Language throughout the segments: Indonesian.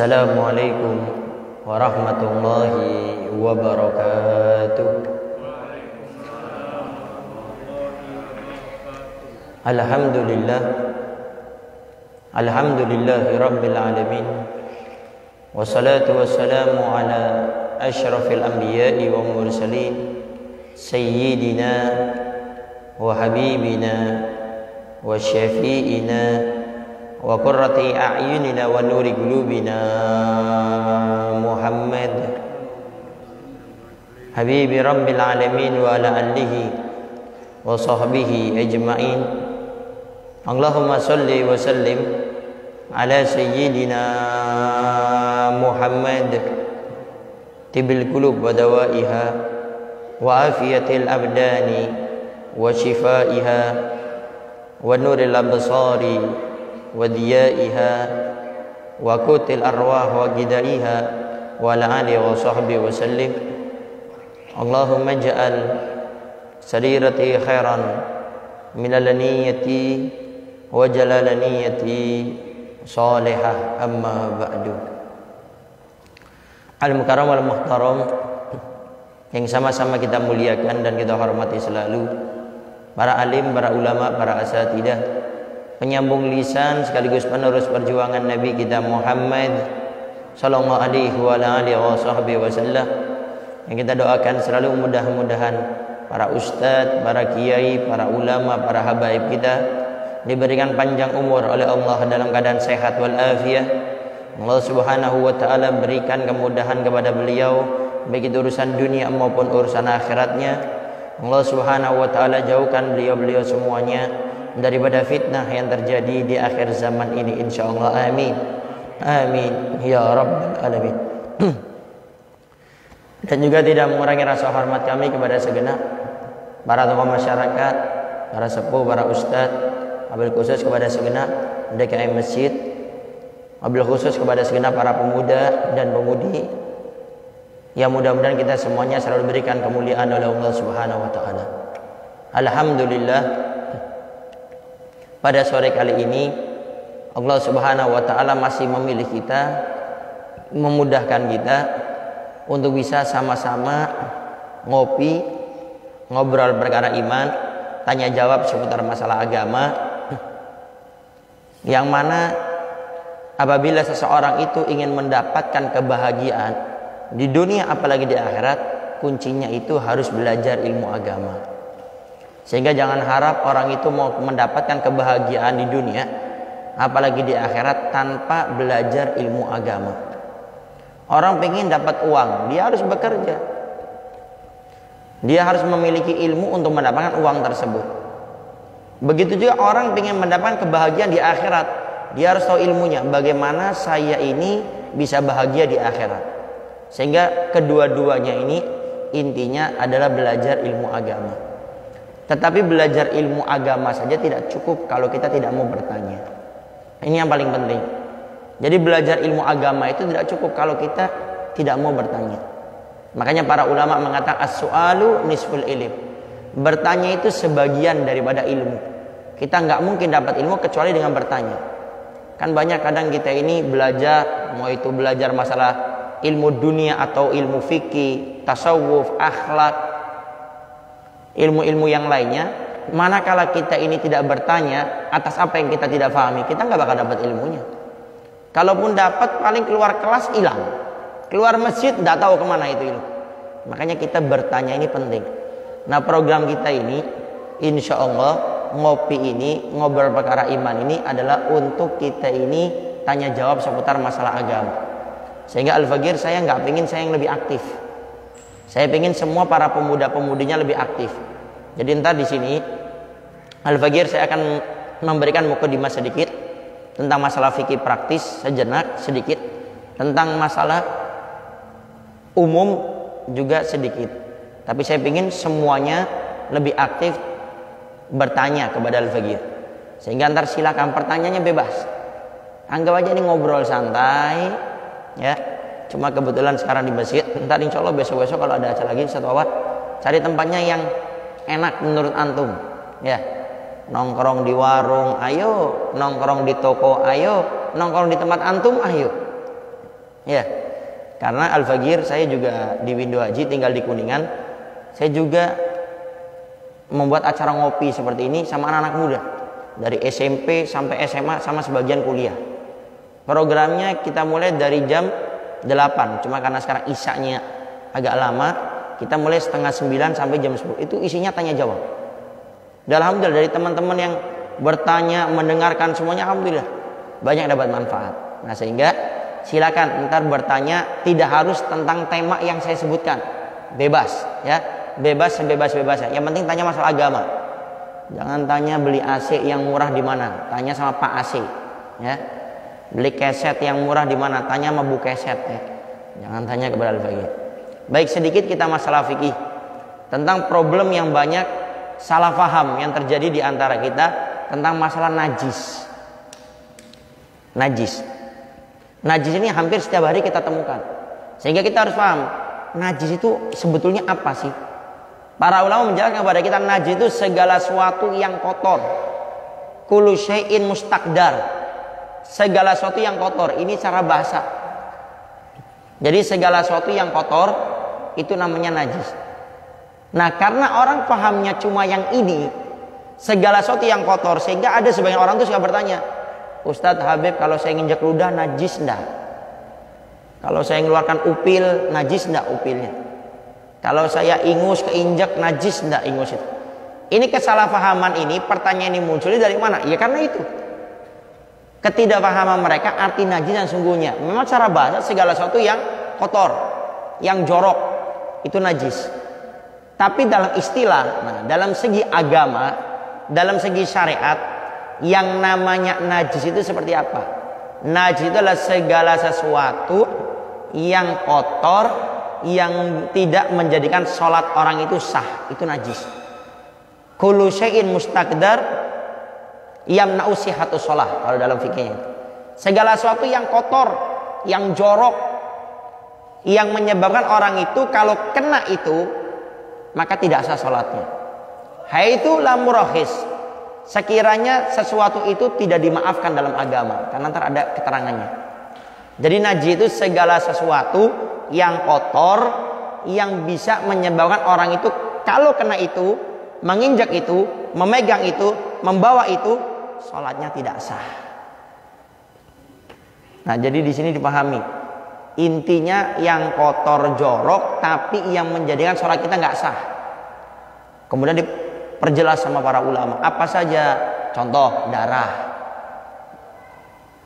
Assalamualaikum warahmatullahi wabarakatuh. Alhamdulillahi rabbil alamin. Wassalatu wassalamu ala asyrafil anbiya'i wa mursalin sayyidina wa habibina wa syafi'ina wa qurrati a'yunina wa nuri qulubina Muhammad habibi rabbil alamin wa ala alihi wa sahbihi ajma'in. Allahumma salli wa sallim ala sayyidina Muhammad tibil qulub wa dawaiha wa afiyatil abdani wa shifaiha wa nuril absari wa diyaiha wa kutil arwah wa gidaiha wa ala alihi wa sahbihi wa sallim. Allahumma ja'al sarirati khairan min alaniyati wa jalalaniyati salihah, amma ba'du. Al-mukarram wal muhtaram yang sama-sama kita muliakan dan kita hormati selalu, para alim, para ulama, para asatidah, penyambung lisan sekaligus penerus perjuangan Nabi kita Muhammad sallallahu alaihi wa alihi wasallam, yang kita doakan selalu mudah-mudahan para ustadz, para kiai, para ulama, para habaib kita diberikan panjang umur oleh Allah dalam keadaan sehat wal afiyah. Allah Subhanahu wa taala berikan kemudahan kepada beliau baik itu urusan dunia maupun urusan akhiratnya. Allah Subhanahu wa taala jauhkan beliau-beliau semuanya daripada fitnah yang terjadi di akhir zaman ini, insyaallah. Amin amin ya rabbal alamin. Dan juga tidak mengurangi rasa hormat kami kepada segenap para tokoh masyarakat, para sepuh, para ustadz, wabil khusus kepada segenap DKM masjid, wabil khusus kepada segenap para pemuda dan pemudi, yang mudah-mudahan kita semuanya selalu diberikan kemuliaan oleh Allah Subhanahu wa taala. Alhamdulillah, pada sore kali ini Allah Subhanahu wa taala masih memilih kita, memudahkan kita untuk bisa sama-sama ngopi, ngobrol perkara iman, tanya jawab seputar masalah agama, yang mana apabila seseorang itu ingin mendapatkan kebahagiaan di dunia apalagi di akhirat, kuncinya itu harus belajar ilmu agama. Sehingga jangan harap orang itu mau mendapatkan kebahagiaan di dunia apalagi di akhirat tanpa belajar ilmu agama. Orang pengen dapat uang, dia harus bekerja, dia harus memiliki ilmu untuk mendapatkan uang tersebut. Begitu juga orang pengen mendapatkan kebahagiaan di akhirat, dia harus tahu ilmunya, bagaimana saya ini bisa bahagia di akhirat. Sehingga kedua-duanya ini intinya adalah belajar ilmu agama. Tetapi belajar ilmu agama saja tidak cukup kalau kita tidak mau bertanya. Ini yang paling penting. Jadi belajar ilmu agama itu tidak cukup kalau kita tidak mau bertanya. Makanya para ulama mengatakan as-su'alu nisful ilm. Bertanya itu sebagian daripada ilmu. Kita nggak mungkin dapat ilmu kecuali dengan bertanya. Kan banyak kadang kita ini belajar, mau itu belajar masalah ilmu dunia atau ilmu fikih, tasawuf, akhlak, ilmu-ilmu yang lainnya, manakala kita ini tidak bertanya atas apa yang kita tidak pahami, kita nggak bakal dapat ilmunya. Kalaupun dapat, paling keluar kelas hilang, keluar masjid nggak tahu kemana itu ilmu. Makanya kita bertanya ini penting. Nah, program kita ini insya Allah ngopi ini, ngobrol perkara iman ini adalah untuk kita ini tanya jawab seputar masalah agama. Sehingga Al-Fagir saya nggak pengen saya yang lebih aktif. Saya pengen semua para pemuda-pemudinya lebih aktif. Jadi ntar di sini Al-Fagir saya akan memberikan mukadimah sedikit tentang masalah fikih praktis, sejenak sedikit tentang masalah umum juga sedikit. Tapi saya ingin semuanya lebih aktif bertanya kepada Al-Fagir. Sehingga ntar silakan pertanyaannya bebas. Anggap aja ini ngobrol santai, ya. Cuma kebetulan sekarang di masjid. Ntar insya Allah besok-besok kalau ada acara lagi satu awal, cari tempatnya yang enak menurut antum, ya. Nongkrong di warung, ayo. Nongkrong di toko, ayo. Nongkrong di tempat antum, ayo. Ya, karena Al-Fagir saya juga di Windu Haji, tinggal di Kuningan. Saya juga membuat acara ngopi seperti ini sama anak-anak muda dari SMP sampai SMA sama sebagian kuliah. Programnya kita mulai dari jam 8, cuma karena sekarang isya-nya agak lama, kita mulai setengah 9 sampai jam 10. Itu isinya tanya jawab. Dan alhamdulillah dari teman-teman yang bertanya, mendengarkan semuanya, alhamdulillah banyak dapat manfaat. Nah, sehingga silakan ntar bertanya, tidak harus tentang tema yang saya sebutkan, bebas ya, bebas sebebas-bebasnya. Yang penting tanya masalah agama. Jangan tanya beli AC yang murah di mana, tanya sama Pak AC ya. Beli keset yang murah di mana, tanya sama Bu Keset ya. Jangan tanya kepada Al-Fagir. Baik, sedikit kita masalah fikih tentang problem yang banyak salah faham yang terjadi di antara kita tentang masalah najis. Najis ini hampir setiap hari kita temukan. Sehingga kita harus paham, najis itu sebetulnya apa sih? Para ulama menjelaskan kepada kita, najis itu segala sesuatu yang kotor. Kullu syai'in mustaqdar. Segala sesuatu yang kotor, ini cara bahasa. Jadi segala sesuatu yang kotor itu namanya najis. Nah, karena orang pahamnya cuma yang ini, segala sesuatu yang kotor, sehingga ada sebagian orang tuh suka bertanya, Ustadz Habib, kalau saya nginjek ludah najis enggak? Kalau saya ngeluarkan upil najis enggak upilnya? Kalau saya ingus keinjek najis enggak ingus itu? Ini kesalahpahaman ini, pertanyaan ini munculnya dari mana? Ya karena itu. Ketidakpahaman mereka arti najis yang sungguhnya. Memang cara bahasa segala sesuatu yang kotor, yang jorok itu najis. Tapi dalam istilah, nah, dalam segi agama, dalam segi syariat, yang namanya najis itu seperti apa? Najis itu adalah segala sesuatu yang kotor, yang tidak menjadikan sholat orang itu sah. Itu najis. Kullu syai'in mustaqdar yamna'u sihhatus shalah, kalau dalam fikihnya. Segala sesuatu yang kotor, yang jorok, yang menyebabkan orang itu kalau kena itu maka tidak sah salatnya. Haitsu lam murahhis. Sekiranya sesuatu itu tidak dimaafkan dalam agama, karena nanti ada keterangannya. Jadi najis itu segala sesuatu yang kotor, yang bisa menyebabkan orang itu kalau kena itu, menginjak itu, memegang itu, membawa itu, sholatnya tidak sah. Nah, jadi di sini dipahami, intinya yang kotor jorok, tapi yang menjadikan sholat kita nggak sah. Kemudian diperjelas sama para ulama, apa saja? Contoh, darah.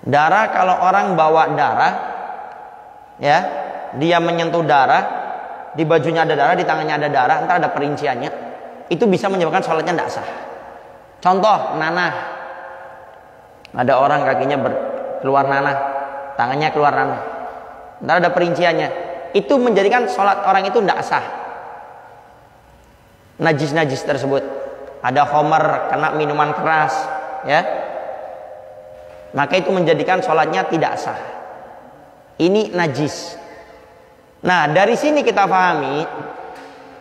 Darah, kalau orang bawa darah, ya, dia menyentuh darah, di bajunya ada darah, di tangannya ada darah, entar ada perinciannya, itu bisa menyebabkan sholatnya tidak sah. Contoh, nanah. Ada orang kakinya keluar nanah, tangannya keluar nanah, entar ada perinciannya, itu menjadikan sholat orang itu tidak sah. Najis-najis tersebut, ada khamar, kena minuman keras, ya, maka itu menjadikan sholatnya tidak sah. Ini najis. Nah, dari sini kita pahami,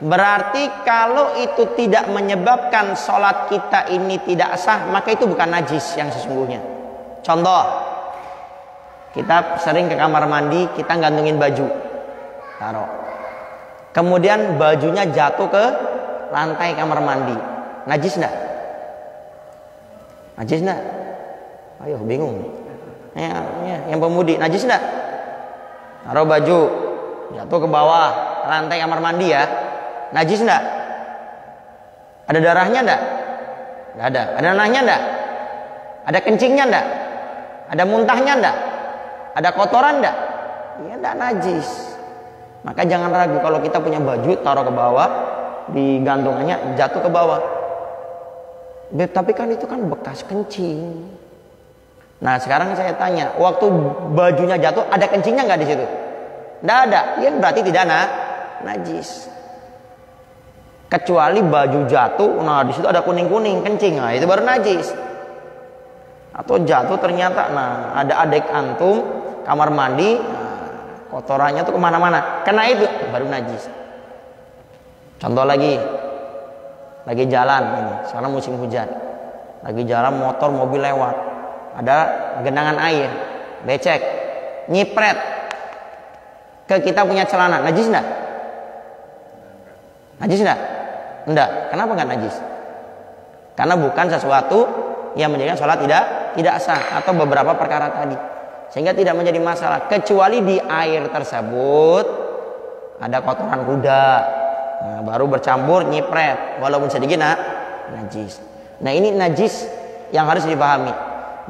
berarti kalau itu tidak menyebabkan sholat kita ini tidak sah, maka itu bukan najis yang sesungguhnya. Contoh, kita sering ke kamar mandi, kita gantungin baju, taruh, kemudian bajunya jatuh ke lantai kamar mandi, najis enggak? Najis enggak? Ayo, bingung. Yang pemudi, najis enggak? Taruh baju, jatuh ke bawah lantai kamar mandi ya, najis enggak? Ada darahnya enggak? Enggak ada. Ada nanahnya enggak? Ada kencingnya enggak? Ada muntahnya enggak? Ada kotoran enggak? Ya enggak najis. Maka jangan ragu kalau kita punya baju taruh ke bawah, di gantungannya jatuh ke bawah. Tapi kan itu kan bekas kencing. Nah, sekarang saya tanya, waktu bajunya jatuh ada kencingnya nggak di situ? Nggak ada, ya berarti tidak najis. Kecuali baju jatuh, nah di situ ada kuning-kuning kencing, nah itu baru najis. Atau jatuh ternyata, nah ada adik antum kamar mandi, nah, kotorannya tuh kemana-mana, kena itu baru najis. Contoh lagi jalan ini, sekarang musim hujan, lagi jalan motor mobil lewat, ada genangan air, becek, nyipret, ke kita punya celana, najis enggak? Najis enggak? Enggak. Kenapa enggak najis? Karena bukan sesuatu yang menjadikan sholat tidak sah, atau beberapa perkara tadi, sehingga tidak menjadi masalah. Kecuali di air tersebut ada kotoran kuda, nah, baru bercampur nyipret, walaupun sedikit najis. Nah ini najis yang harus dipahami.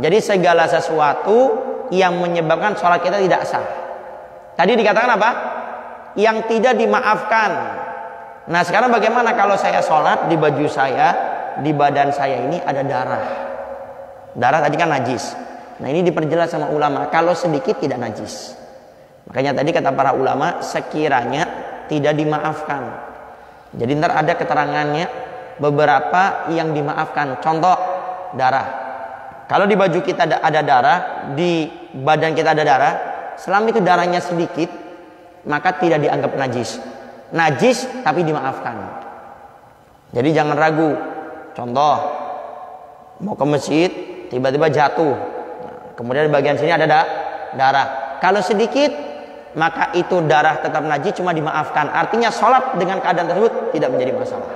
Jadi segala sesuatu yang menyebabkan sholat kita tidak sah. Tadi dikatakan apa? Yang tidak dimaafkan. Nah sekarang bagaimana kalau saya sholat, di baju saya, di badan saya ini ada darah. Darah tadi kan najis. Nah ini diperjelas sama ulama, kalau sedikit tidak najis. Makanya tadi kata para ulama, sekiranya tidak dimaafkan. Jadi ntar ada keterangannya beberapa yang dimaafkan. Contoh darah. Kalau di baju kita ada darah, di badan kita ada darah, selama itu darahnya sedikit, maka tidak dianggap najis. Najis tapi dimaafkan. Jadi jangan ragu. Contoh, mau ke masjid, tiba-tiba jatuh, kemudian di bagian sini ada darah. Kalau sedikit, maka itu darah tetap najis, cuma dimaafkan. Artinya sholat dengan keadaan tersebut tidak menjadi masalah.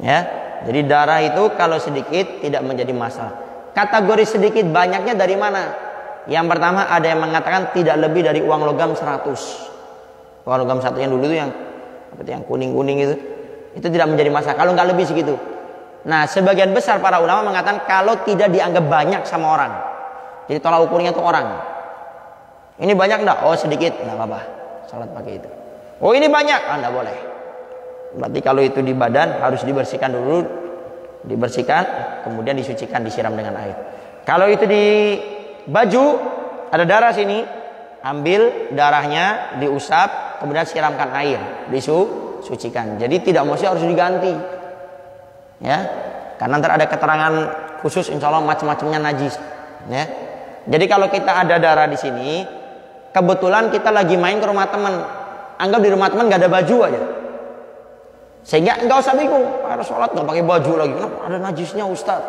Ya, jadi darah itu kalau sedikit tidak menjadi masalah. Kategori sedikit banyaknya dari mana? Yang pertama ada yang mengatakan tidak lebih dari uang logam 100. Uang logam 1 yang dulu itu yang seperti yang kuning-kuning itu tidak menjadi masalah kalau nggak lebih segitu. Nah sebagian besar para ulama mengatakan kalau tidak dianggap banyak sama orang, jadi tolak ukurnya itu orang. Ini banyak enggak? Oh sedikit, enggak apa-apa, salat pakai itu. Oh ini banyak, enggak boleh. Berarti kalau itu di badan harus dibersihkan dulu, dibersihkan, kemudian disucikan, disiram dengan air. Kalau itu di baju ada darah sini, ambil darahnya, diusap, kemudian siramkan air, disucikan. Jadi tidak mesti harus diganti, ya, karena nanti ada keterangan khusus, insya Allah macam-macamnya najis, ya. Jadi kalau kita ada darah di sini, kebetulan kita lagi main ke rumah teman, anggap di rumah teman nggak ada baju aja, sehingga nggak usah bingung, harus sholat nggak pakai baju lagi, kenapa ada najisnya Ustaz?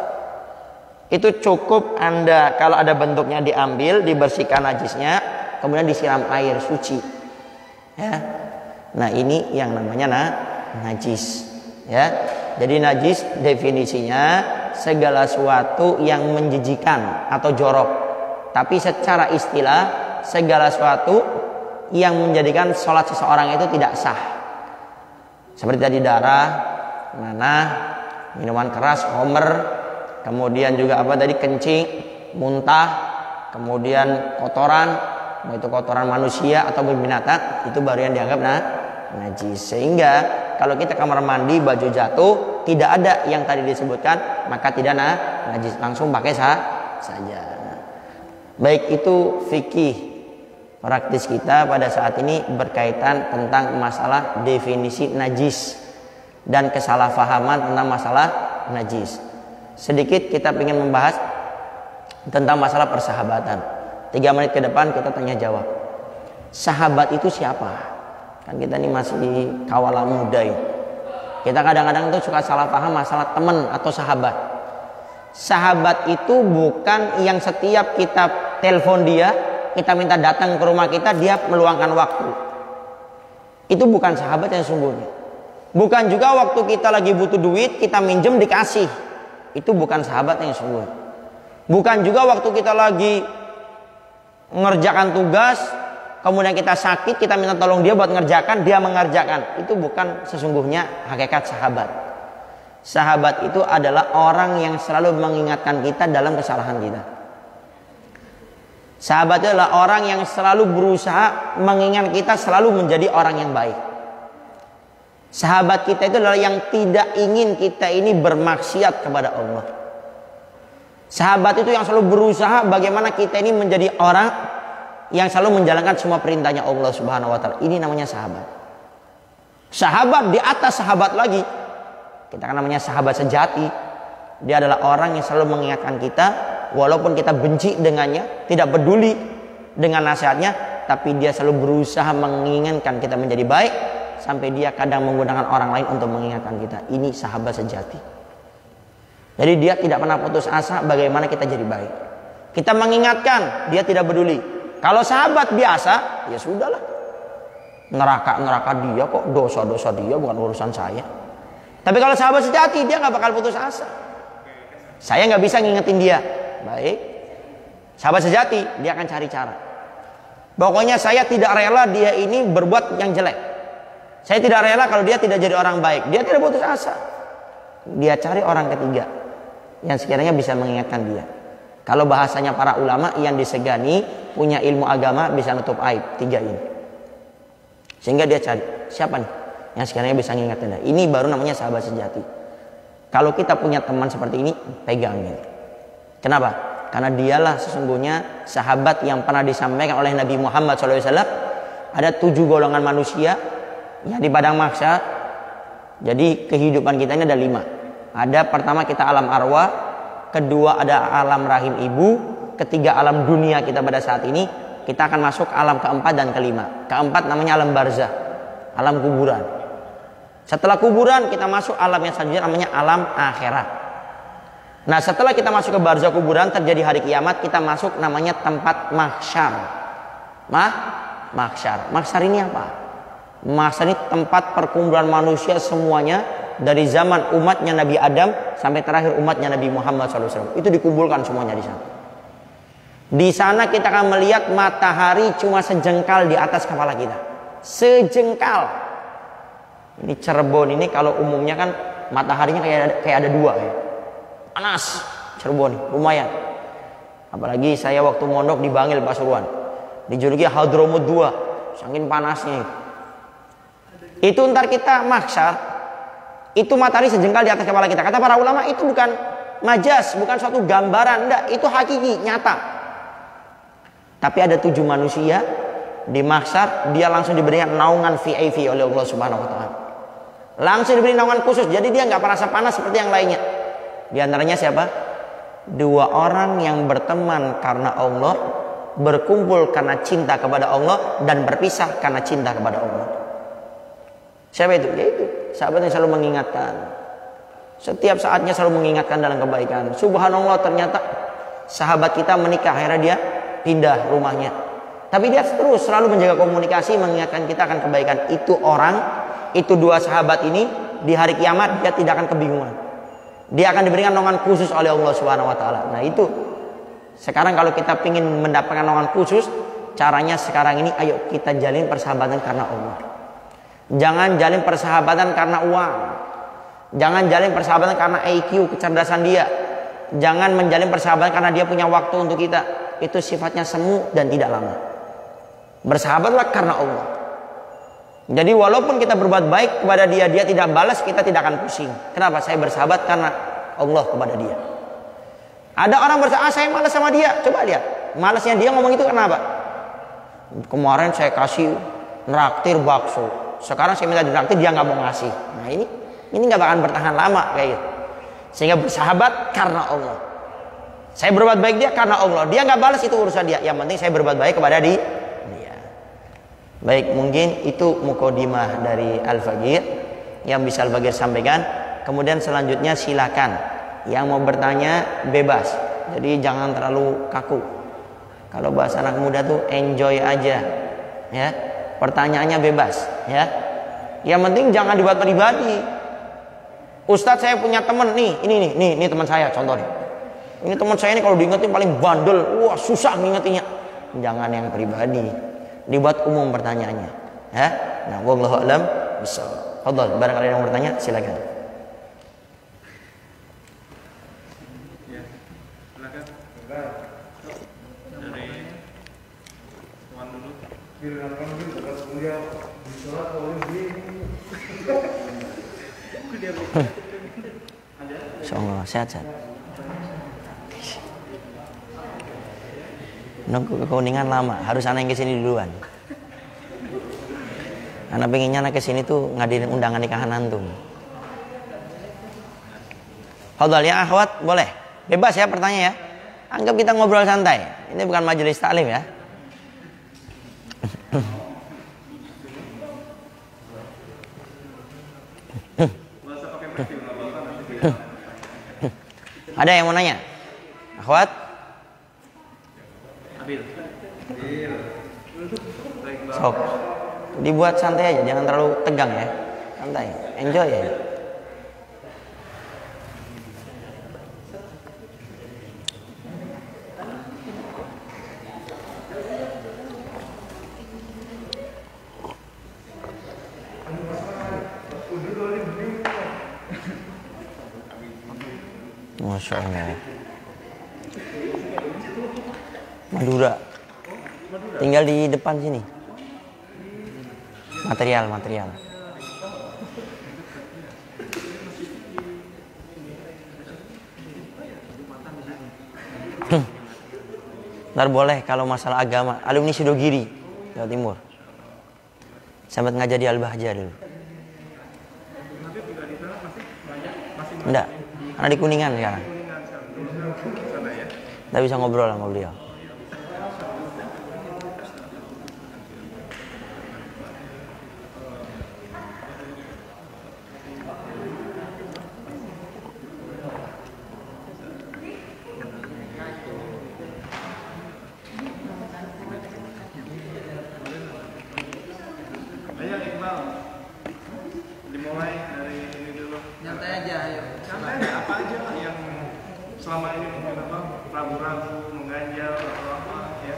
Itu cukup Anda kalau ada bentuknya diambil, dibersihkan najisnya, kemudian disiram air suci, ya. Nah ini yang namanya najis, ya. Jadi najis definisinya segala sesuatu yang menjijikan atau jorok, tapi secara istilah segala sesuatu yang menjadikan sholat seseorang itu tidak sah. Seperti tadi darah, nanah, minuman keras, homer, kemudian juga apa tadi, kencing, muntah, kemudian kotoran, mau itu kotoran manusia atau binatang, itu baru yang dianggap najis. Sehingga kalau kita kamar mandi baju jatuh tidak ada yang tadi disebutkan, maka tidak najis, langsung pakai saja. Baik, itu fikih praktis kita pada saat ini berkaitan tentang masalah definisi najis dan kesalahpahaman tentang masalah najis. Sedikit kita ingin membahas tentang masalah persahabatan. 3 menit ke depan kita tanya jawab. Sahabat itu siapa? Kan kita ini masih kawala muda ya. Kita kadang-kadang itu suka salah paham masalah teman atau sahabat. Sahabat itu bukan yang setiap kita telepon dia, kita minta datang ke rumah kita, dia meluangkan waktu. Itu bukan sahabat yang sungguhnya. Bukan juga waktu kita lagi butuh duit, kita minjem dikasih. Itu bukan sahabat yang sungguhnya. Bukan juga waktu kita lagi mengerjakan tugas, kemudian kita sakit, kita minta tolong dia buat ngerjakan, dia mengerjakan. Itu bukan sesungguhnya hakikat sahabat. Sahabat itu adalah orang yang selalu mengingatkan kita dalam kesalahan kita. Sahabat itu adalah orang yang selalu berusaha mengingat kita selalu menjadi orang yang baik. Sahabat kita itu adalah yang tidak ingin kita ini bermaksiat kepada Allah. Sahabat itu yang selalu berusaha bagaimana kita ini menjadi orang yang selalu menjalankan semua perintahnya Allah Subhanahu wa taala. Ini namanya sahabat. Sahabat di atas sahabat lagi, kita kan namanya sahabat sejati. Dia adalah orang yang selalu mengingatkan kita walaupun kita benci dengannya, tidak peduli dengan nasihatnya, tapi dia selalu berusaha mengingatkan kita menjadi baik, sampai dia kadang menggunakan orang lain untuk mengingatkan kita. Ini sahabat sejati. Jadi dia tidak pernah putus asa bagaimana kita jadi baik. Kita mengingatkan, dia tidak peduli. Kalau sahabat biasa, ya sudahlah. Neraka dia kok, dosa-dosa dia, bukan urusan saya. Tapi kalau sahabat sejati, dia nggak bakal putus asa. Saya nggak bisa ngingetin dia. Baik. Sahabat sejati, dia akan cari cara. Pokoknya saya tidak rela dia ini berbuat yang jelek. Saya tidak rela kalau dia tidak jadi orang baik. Dia tidak putus asa. Dia cari orang ketiga yang sekiranya bisa mengingatkan dia. Kalau bahasanya para ulama, yang disegani punya ilmu agama, bisa nutup aib. 3 ini. Sehingga dia cari, siapa nih yang sekiranya bisa mengingatkan dia. Ini baru namanya sahabat sejati. Kalau kita punya teman seperti ini, pegangin. Kenapa? Karena dialah sesungguhnya sahabat yang pernah disampaikan oleh Nabi Muhammad SAW. Ada 7 golongan manusia yang di padang mahsyar. Jadi kehidupan kita ini ada 5. Ada pertama kita alam arwah, kedua ada alam rahim ibu, ketiga alam dunia kita pada saat ini. Kita akan masuk alam keempat dan kelima. Keempat namanya alam barzah, alam kuburan. Setelah kuburan kita masuk alam yang selanjutnya namanya alam akhirat. Nah setelah kita masuk ke barzah kuburan, terjadi hari kiamat, kita masuk namanya tempat mahsyar. Mahsyar. Mahsyar ini apa? Mahsyar ini tempat perkumpulan manusia semuanya, dari zaman umatnya Nabi Adam sampai terakhir umatnya Nabi Muhammad SAW. Itu dikumpulkan semuanya di sana. Di sana kita akan melihat matahari cuma sejengkal di atas kepala kita. Sejengkal. Ini Cirebon ini kalau umumnya kan mataharinya kayak ada 2 ya. Panas Cirebon lumayan. Apalagi saya waktu mondok di Bangil Pasuruan, dijuluki Hadromut 2, saking panasnya itu ntar kita mahsyar, itu matahari sejengkal di atas kepala kita. Kata para ulama itu bukan majas, bukan suatu gambaran, enggak, itu hakiki, nyata. Tapi ada 7 manusia di mahsyar, dia langsung diberikan naungan VIP oleh Allah Subhanahu wa taala. Langsung diberi naungan khusus, jadi dia nggak merasa panas seperti yang lainnya. Di antaranya siapa? 2 orang yang berteman karena Allah, berkumpul karena cinta kepada Allah, dan berpisah karena cinta kepada Allah. Siapa itu? Yaitu sahabat yang selalu mengingatkan. Setiap saatnya selalu mengingatkan dalam kebaikan. Subhanallah, ternyata sahabat kita menikah, akhirnya dia pindah rumahnya. Tapi dia terus selalu menjaga komunikasi, mengingatkan kita akan kebaikan. Itu orang, itu 2 sahabat ini di hari kiamat dia tidak akan kebingungan. Dia akan diberikan naungan khusus oleh Allah Subhanahu wa taala. Nah, itu sekarang kalau kita ingin mendapatkan naungan khusus, caranya sekarang ini ayo kita jalin persahabatan karena Allah. Jangan jalin persahabatan karena uang. Jangan jalin persahabatan karena IQ, kecerdasan dia. Jangan menjalin persahabatan karena dia punya waktu untuk kita. Itu sifatnya semu dan tidak lama. Bersahabatlah karena Allah. Jadi walaupun kita berbuat baik kepada dia, dia tidak balas, kita tidak akan pusing. Kenapa? Saya bersahabat karena Allah kepada dia. Ada orang bersahabat, saya malas sama dia. Coba lihat, malasnya dia ngomong itu kenapa? Kemarin saya kasih nraktir bakso, sekarang saya minta ditraktir, dia nggak mau ngasih. Nah ini nggak bakalan bertahan lama kayak gitu. Sehingga bersahabat karena Allah. Saya berbuat baik dia karena Allah. Dia nggak balas, itu urusan dia. Yang penting saya berbuat baik kepada dia. Baik, mungkin itu mukodimah dari Al-Faqir yang bisa Al-Faqir sampaikan. Kemudian selanjutnya silakan yang mau bertanya bebas. Jadi jangan terlalu kaku. Kalau bahasa anak muda tuh enjoy aja, ya. Pertanyaannya bebas, ya. Yang penting jangan dibuat pribadi. Ustadz, saya punya teman nih, ini teman saya contohnya. Ini teman saya ini kalau diingetin paling bandel, wah susah ngingetinnya. Jangan yang pribadi. Dibuat umum pertanyaannya, ya. Nah, wallahu a'lam bishawab. Fadhal, barangkali yang mau bertanya silakan. Ya, silakan. Dari Tuan dulu. Insyaallah sehat. Nunggu ke Kuningan lama, harus anak yang kesini duluan. Anak pengennya anak kesini tuh ngadirin undangan nikahan antum. Fadhal ya akhwat, boleh. Bebas ya pertanyaan ya. Anggap kita ngobrol santai. Ini bukan majelis taklim ya. Ada yang mau nanya? Akhwat? Sok. Dibuat santai aja, jangan terlalu tegang ya. Santai, enjoy ya. Masya Allah. Madura. Tinggal di depan sini. Material. Ntar boleh kalau masalah agama. Alumni Sidogiri, Jawa Timur. Sempat ngajar di Al-Bahjah dulu. Enggak, karena di Kuningan sekarang. Nggak bisa ngobrol sama beliau. Ayo Iqbal, dimulai dari ini dulu. Nyantai aja, ayo. Santai aja, apa aja yang selama ini mungkin apa ragu-ragu, mengganjal atau apa ya?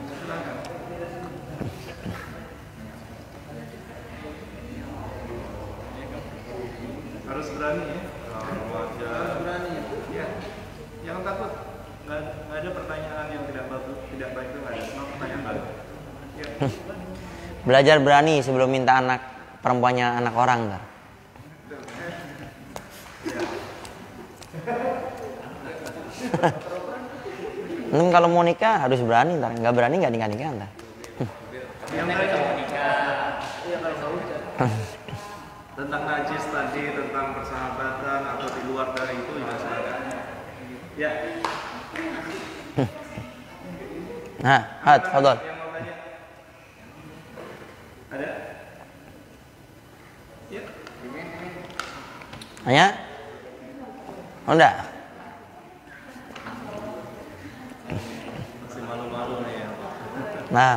Silakan. Harus berani ya. Harus berani ya. Iya. Jangan takut. Nggak ada pertanyaan yang tidak baik itu nggak ada. Semua pertanyaan baik. Ya. Belajar berani sebelum minta anak perempuannya anak orang ntar. Kalau mau nikah harus berani ntar. Nggak berani nggak nikah ntar. Yang mereka mau nikah. Iya kalau tentang najis tadi, tentang persahabatan atau di luar dari itu juga silakan. Ya. Nah, fadhol. Yang mau tanya? Ada? Ya. Tanya? Oh enggak? Masih malu-malu nih ya. Nah.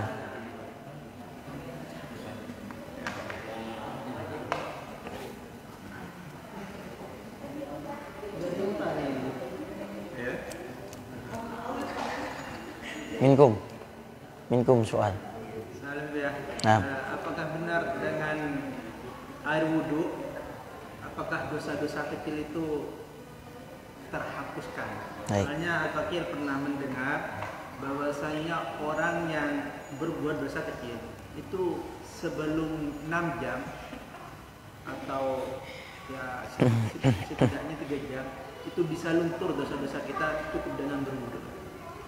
Minkum soal. Salam ya. Nah. Apakah benar dengan air wudhu? Apakah dosa-dosa kecil itu terhapuskan? Baik. Soalnya Al-Fakir pernah mendengar bahwasanya orang yang berbuat dosa kecil itu sebelum 6 jam atau ya setidaknya 3 jam itu bisa luntur dosa-dosa kita cukup dengan berwudhu.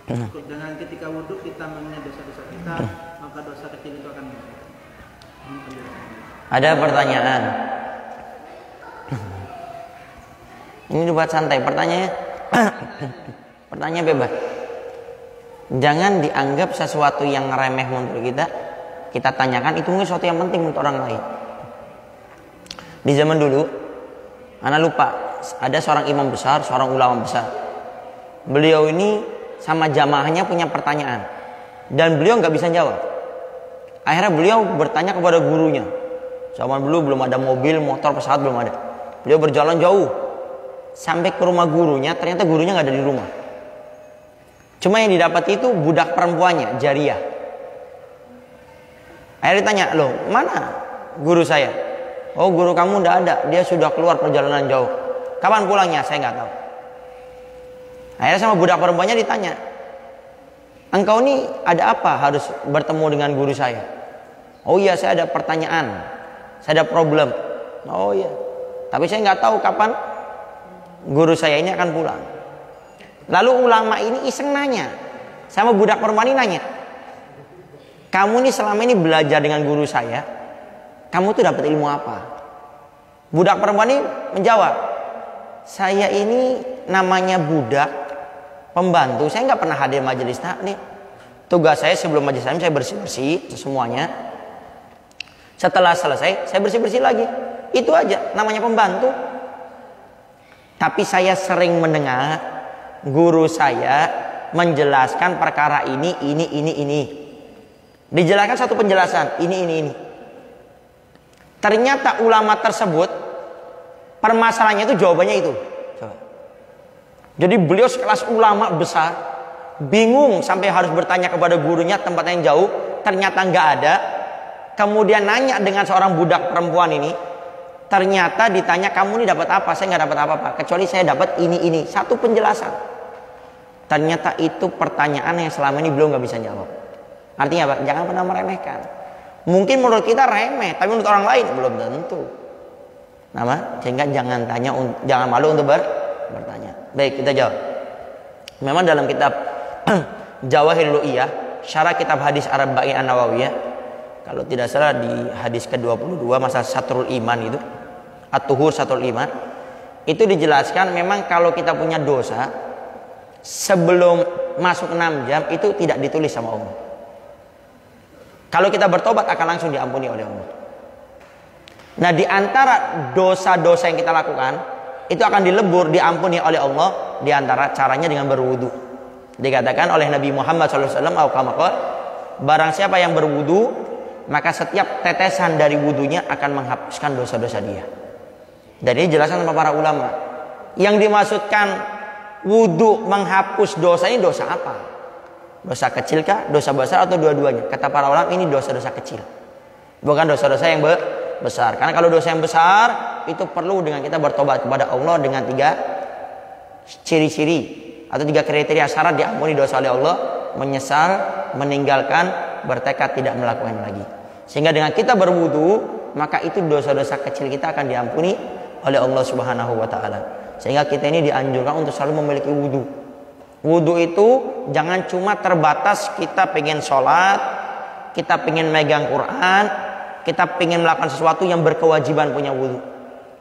Cukup dengan ketika wudhu kita mengingat dosa-dosa kita, maka dosa kecil itu akan luntur. Ada pertanyaan. Ini dibuat santai. Pertanyaannya, pertanyaan bebas. Jangan dianggap sesuatu yang remeh menurut kita tanyakan itu mungkin sesuatu yang penting untuk orang lain. Di zaman dulu, anak lupa, ada seorang imam besar, seorang ulama besar. Beliau ini sama jamaahnya punya pertanyaan dan beliau nggak bisa jawab. Akhirnya beliau bertanya kepada gurunya. Zaman dulu belum ada mobil, motor, pesawat belum ada. Beliau berjalan jauh sampai ke rumah gurunya. Ternyata gurunya nggak ada di rumah. Cuma yang didapat itu budak perempuannya, Jariyah. Akhirnya ditanya, loh mana guru saya? Oh guru kamu nggak ada, dia sudah keluar perjalanan jauh. Kapan pulangnya? Saya nggak tahu. Akhirnya sama budak perempuannya ditanya, engkau ini ada apa harus bertemu dengan guru saya? Oh iya saya ada pertanyaan, saya ada problem. Oh iya, tapi saya nggak tahu kapan guru saya ini akan pulang. Lalu ulama ini iseng nanya, sama budak perempuan ini nanya, kamu nih selama ini belajar dengan guru saya, kamu tuh dapat ilmu apa? Budak perempuan ini menjawab, saya ini namanya budak pembantu, saya nggak pernah hadir majelis taklim. Tugas saya sebelum majelis taklim saya bersih-bersih semuanya. Setelah selesai saya bersih-bersih lagi. Itu aja, namanya pembantu. Tapi saya sering mendengar guru saya menjelaskan perkara ini. Dijelaskan satu penjelasan, ini. Ternyata ulama tersebut permasalahannya itu jawabannya itu. Coba. Jadi beliau sekelas ulama besar, bingung sampai harus bertanya kepada gurunya tempat yang jauh, ternyata nggak ada. Kemudian nanya dengan seorang budak perempuan ini, ternyata ditanya, kamu ini dapat apa? Saya nggak dapat apa-apa, kecuali saya dapat ini. Satu penjelasan. Ternyata itu pertanyaan yang selama ini beliau nggak bisa jawab. Artinya apa? Jangan pernah meremehkan. Mungkin menurut kita remeh, tapi menurut orang lain belum tentu. Sehingga jangan malu untuk bertanya. Baik, kita jawab. Memang dalam kitab Jawahirul Lu'iyah, syarah kitab hadis Arba'in An-Nawawiyah, kalau tidak salah di hadis ke-22 masalah Satrul Iman itu, At-Tuhur Satrul Iman, itu dijelaskan memang kalau kita punya dosa sebelum masuk 6 jam itu tidak ditulis sama Allah. Kalau kita bertobat akan langsung diampuni oleh Allah. Nah, di antara dosa-dosa yang kita lakukan itu akan dilebur, diampuni oleh Allah, di antara caranya dengan berwudu. Dikatakan oleh Nabi Muhammad SAW, barang siapa yang berwudu, maka setiap tetesan dari wudunya akan menghapuskan dosa-dosa dia. Dan ini jelaskan sama para ulama. Yang dimaksudkan wudu menghapus dosa ini dosa apa? Dosa kecil kah? Dosa besar atau dua-duanya? Kata para ulama ini dosa-dosa kecil, bukan dosa-dosa yang besar. Karena kalau dosa yang besar itu perlu dengan kita bertobat kepada Allah dengan 3 ciri-ciri atau 3 kriteria syarat diampuni dosa oleh Allah: menyesal, meninggalkan, bertekad tidak melakukan lagi. Sehingga dengan kita berwudu, maka itu dosa-dosa kecil kita akan diampuni oleh Allah Subhanahu wa taala. Sehingga kita ini dianjurkan untuk selalu memiliki wudu. Wudu itu jangan cuma terbatas kita pengen sholat, kita pengen megang Quran, kita pengen melakukan sesuatu yang berkewajiban punya wudu.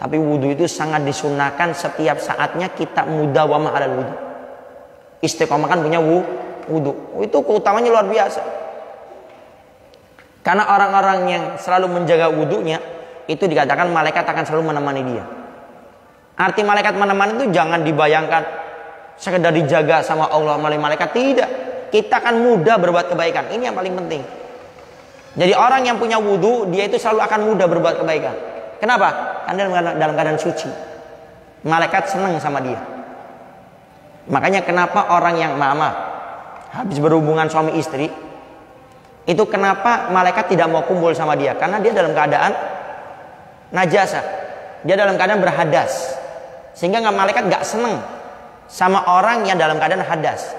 Tapi wudu itu sangat disunahkan setiap saatnya kita mudawamah alal wudu. Istiqomah kan punya wudu. Itu keutamanya luar biasa. Karena orang-orang yang selalu menjaga wudunya itu dikatakan malaikat akan selalu menemani dia. Arti malaikat menemani itu jangan dibayangkan sekedar dijaga sama Allah melalui malaikat, tidak. Kita akan mudah berbuat kebaikan. Ini yang paling penting. Jadi orang yang punya wudu, dia itu selalu akan mudah berbuat kebaikan. Kenapa? Karena dalam keadaan suci. Malaikat senang sama dia. Makanya kenapa orang yang habis berhubungan suami istri, itu kenapa malaikat tidak mau kumpul sama dia? Karena dia dalam keadaan najasa. Dia dalam keadaan berhadas. Sehingga malaikat gak senang sama orang yang dalam keadaan hadas.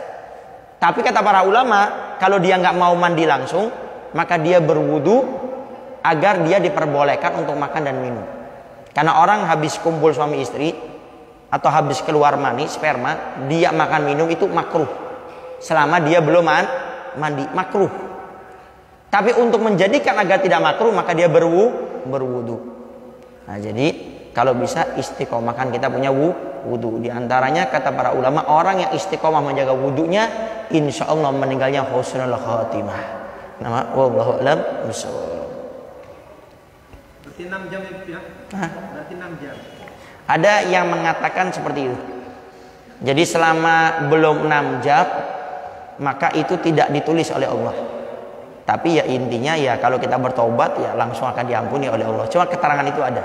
Tapi kata para ulama, kalau dia nggak mau mandi langsung, maka dia berwudu agar dia diperbolehkan untuk makan dan minum. Karena orang habis kumpul suami istri atau habis keluar mani, sperma, dia makan minum itu makruh. Selama dia belum mandi, makruh. Tapi untuk menjadikan agar tidak makruh, maka dia berwudu. Nah, jadi kalau bisa istiqomahkan kita punya wudu. Di antaranya kata para ulama, orang yang istiqomah menjaga wudunya, insya Allah meninggalnya husnul khatimah. Wallahu a'lam bishawab. Berarti 6 jam itu ya? Berarti 6 jam. Ada yang mengatakan seperti itu. Jadi selama belum 6 jam, maka itu tidak ditulis oleh Allah. Tapi ya intinya ya kalau kita bertobat ya langsung akan diampuni oleh Allah. Cuma keterangan itu ada.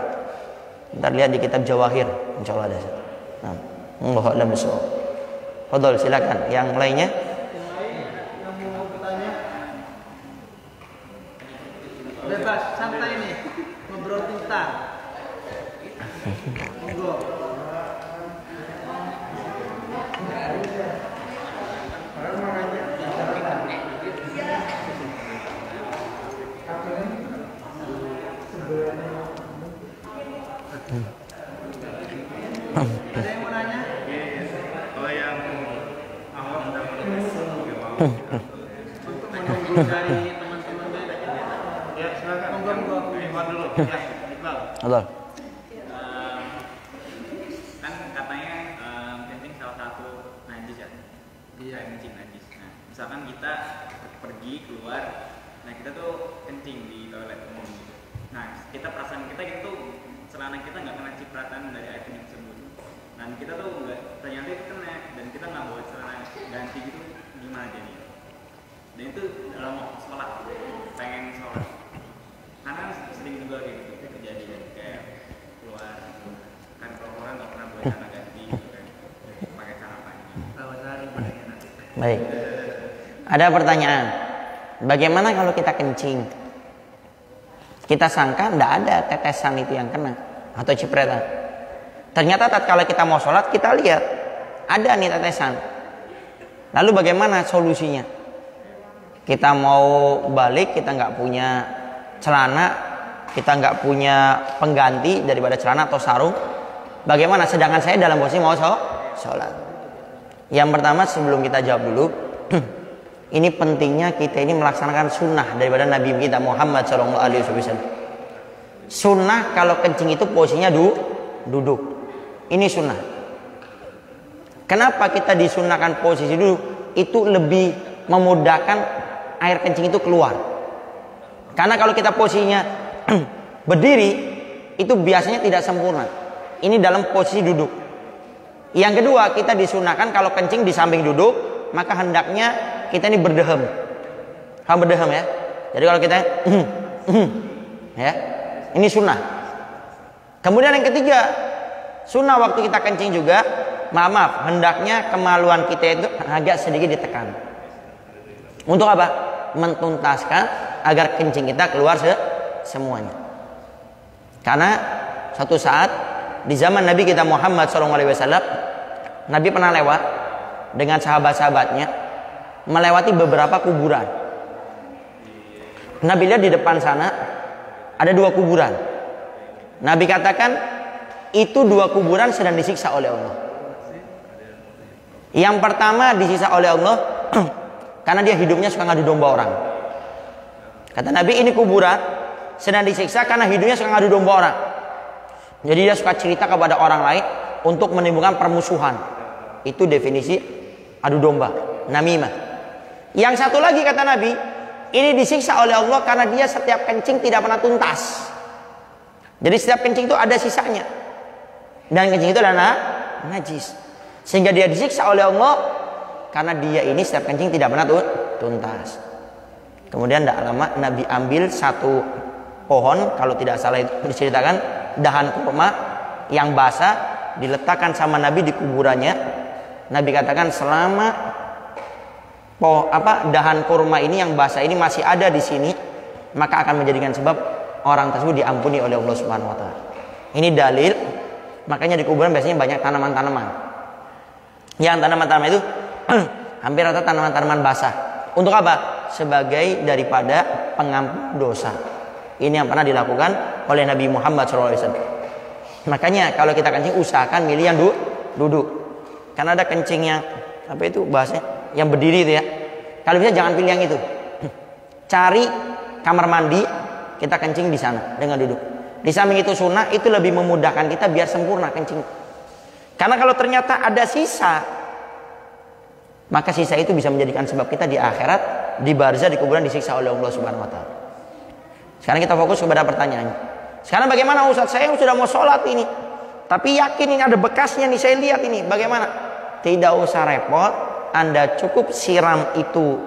Ntar lihat di kitab Jawahir, insya Allah ada. Allahu a'lam bishawab. Fadhol, silakan. Yang lainnya? Yang mau bertanya? Bebas, santai nih. Ngobrol pintar. Monggo. Ada yang mau nanya? Kalau yang awam dan Untuk menunggu dari teman-teman beda. ya silakan. Monggo. Ikhwan dulu. Ya, Iqbal. Allah. Kan katanya kencing salah satu najis ya. Iya. Kencing najis. Nah, misalkan kita pergi keluar, nah kita tuh kencing di toilet umum. Nah, kita perasaan kita gitu, celana kita nggak kena cipratan dari air kencing tersebut. Dan kita tuh nggak, ternyata itu kena, dan kita nggak bawa celana ganti gitu. sunnah aja nih. Dan itu dalam waktu sholat, pengen sholat. Karena sering juga gitu terjadi kan, kayak keluar kan kalau orang nggak pernah boleh celana ganti gitu kan, pakai celana panjang. Baik. Ada pertanyaan. Bagaimana kalau kita kencing? Kita sangka tidak ada tetesan itu yang kena atau cipretan. Ternyata tatkala kita mau sholat kita lihat ada nih tetesan. Lalu bagaimana solusinya? Kita mau balik, kita nggak punya celana, kita nggak punya pengganti daripada celana atau sarung. Bagaimana? Sedangkan saya dalam posisi mau sholat. Yang pertama sebelum kita jawab dulu, ini pentingnya kita ini melaksanakan sunnah daripada Nabi kita Muhammad SAW. Sunnah kalau kencing itu posisinya duduk. Ini sunnah. Kenapa kita disunahkan posisi duduk? Itu lebih memudahkan air kencing itu keluar. Karena kalau kita posisinya berdiri, itu biasanya tidak sempurna. Ini dalam posisi duduk. Yang kedua, kita disunahkan kalau kencing di samping duduk, maka hendaknya kita ini berdehem. Kamu berdehem ya. Jadi kalau kita ya, ini sunnah. Kemudian yang ketiga, sunnah waktu kita kencing juga, maaf, hendaknya kemaluan kita itu agak sedikit ditekan. Untuk apa? Mentuntaskan agar kencing kita keluar semuanya. Karena suatu saat di zaman Nabi kita Muhammad SAW, Nabi pernah lewat dengan sahabat-sahabatnya melewati beberapa kuburan. Nabi lihat di depan sana ada 2 kuburan. Nabi katakan itu 2 kuburan sedang disiksa oleh Allah. Yang pertama disiksa oleh Allah karena dia hidupnya suka ngadu domba orang. Kata Nabi, ini kuburan sedang disiksa karena hidupnya suka ngadu domba orang. Jadi dia suka cerita kepada orang lain untuk menimbulkan permusuhan. Itu definisi adu domba, namimah. Yang satu lagi kata Nabi, ini disiksa oleh Allah karena dia setiap kencing tidak pernah tuntas. Jadi setiap kencing itu ada sisanya. Dan kencing itu adalah najis. Sehingga dia disiksa oleh Allah karena dia ini setiap kencing tidak pernah tuntas. Kemudian tidak lama Nabi ambil satu pohon, kalau tidak salah itu diceritakan, dahan kurma yang basah diletakkan sama Nabi di kuburannya. Nabi katakan selama dahan kurma ini yang basah ini masih ada di sini, maka akan menjadikan sebab orang tersebut diampuni oleh Allah Subhanahu wa taala. Ini dalil, makanya di kuburan biasanya banyak tanaman-tanaman. Yang tanaman-tanaman itu hampir rata tanaman-tanaman basah. Untuk apa? Sebagai daripada pengampun dosa. Ini yang pernah dilakukan oleh Nabi Muhammad SAW. Makanya kalau kita kencing usahakan milih yang duduk. Karena ada kencing yang apa itu bahasanya, yang berdiri itu ya. Kalau bisa jangan pilih yang itu. Cari kamar mandi, kita kencing di sana dengan duduk. Di samping itu sunnah, itu lebih memudahkan kita biar sempurna kencing. Karena kalau ternyata ada sisa, maka sisa itu bisa menjadikan sebab kita di akhirat, di barzah, di kuburan disiksa oleh Allah Subhanahu wa taala. Sekarang kita fokus kepada pertanyaannya. Sekarang bagaimana Ustaz? Saya sudah mau sholat ini, tapi yakin ini ada bekasnya nih, saya lihat ini. Bagaimana? Tidak usah repot, Anda cukup siram itu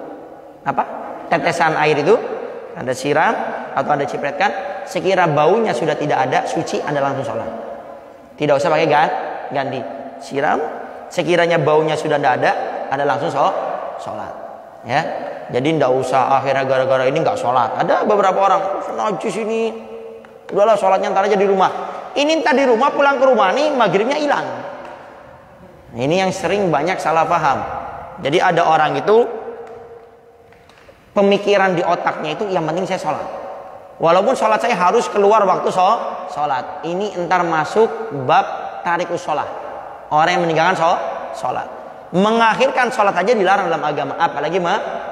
tetesan air itu, Anda siram atau Anda cipretkan. Sekira baunya sudah tidak ada, suci, Anda langsung sholat. Tidak usah pakai ganti. Siram, sekiranya baunya sudah tidak ada, Anda langsung sholat. Ya, jadi tidak usah akhirnya gara-gara ini nggak sholat. Ada beberapa orang, najis ini, udahlah sholatnya ntar aja di rumah. Ini ntar di rumah, pulang ke rumah nih maghribnya hilang. Ini yang sering banyak salah paham. Jadi ada orang itu pemikiran di otaknya itu yang penting saya sholat. Walaupun sholat saya harus keluar waktu sholat. Ini entar masuk bab tarikus sholat. Orang yang meninggalkan sholat. Mengakhirkan sholat aja dilarang dalam agama. Apalagi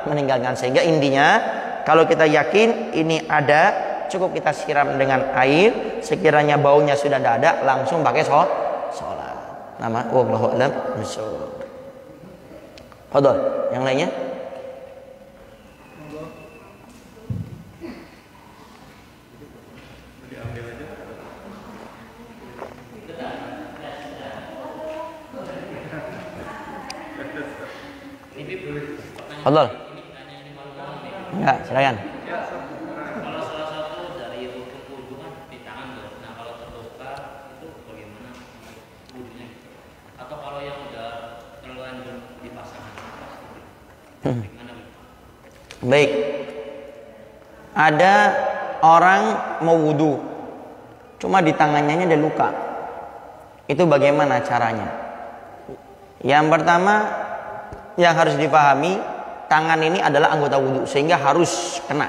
meninggalkan. Sehingga intinya kalau kita yakin ini ada, cukup kita siram dengan air. Sekiranya baunya sudah tidak ada, langsung pakai sholat. Nama wallahu a'lam bishawab. Fadhol, yang lainnya? Ini Betul. Enggak, silakan. Kalau salah satu dari wudhu kan di tangan tuh. Nah kalau terluka itu bagaimana wudhunya? Atau kalau yang udah terlanjur dipasang gimana? Baik. Ada orang mau wudhu, cuma di tangannya ada luka. Itu bagaimana caranya? Yang pertama yang harus dipahami, tangan ini adalah anggota wudhu, sehingga harus kena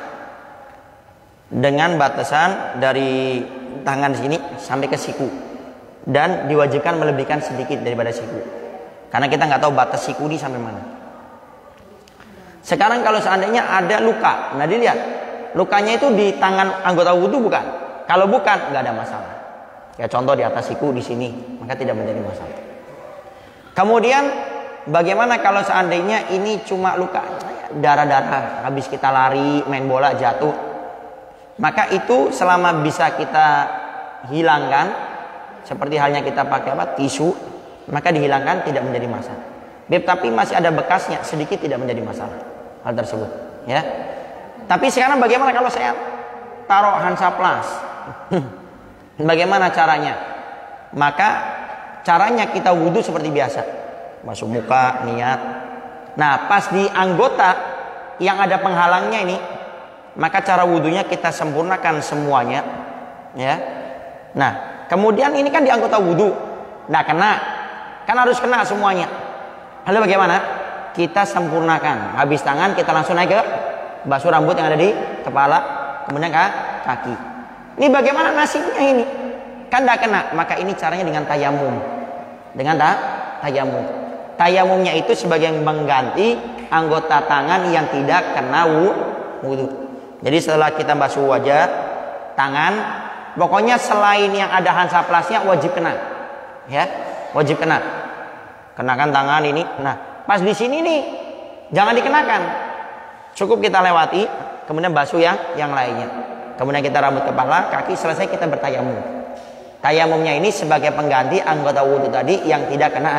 dengan batasan dari tangan sini sampai ke siku, dan diwajibkan melebihkan sedikit daripada siku, karena kita nggak tahu batas siku ini sampai mana. Sekarang kalau seandainya ada luka, nah dilihat lukanya itu di tangan anggota wudhu bukan? Kalau bukan, nggak ada masalah. Ya contoh di atas siku di sini, maka tidak menjadi masalah. Kemudian bagaimana kalau seandainya ini cuma luka darah-darah habis kita lari main bola jatuh, maka itu selama bisa kita hilangkan, seperti halnya kita pakai tisu, maka dihilangkan, tidak menjadi masalah. Tapi masih ada bekasnya sedikit, tidak menjadi masalah hal tersebut, ya. Tapi sekarang bagaimana kalau saya taruh Hansaplast? Bagaimana caranya? Maka caranya kita wudhu seperti biasa, masuk muka, niat. Nah, pas di anggota yang ada penghalangnya ini, maka cara wudhunya kita sempurnakan semuanya, ya. Nah, kemudian ini kan di anggota wudhu, nah kena, kan harus kena semuanya. Lalu bagaimana? Kita sempurnakan. Habis tangan kita langsung naik ke basuh rambut yang ada di kepala, kemudian ke kaki. Ini bagaimana nasibnya ini? Kan tidak kena, maka ini caranya dengan tayamum. Dengan tayamum. Tayamumnya itu sebagai mengganti anggota tangan yang tidak kena wudhu. Jadi setelah kita basuh wajah, tangan, pokoknya selain yang ada Hansaplastnya wajib kena, ya, wajib kena. Kenakan tangan ini. Nah, pas di sini nih jangan dikenakan. Cukup kita lewati, kemudian basuh yang lainnya. Kemudian kita rambut kepala, kaki, selesai kita bertayamum. Tayamumnya ini sebagai pengganti anggota wudhu tadi yang tidak kena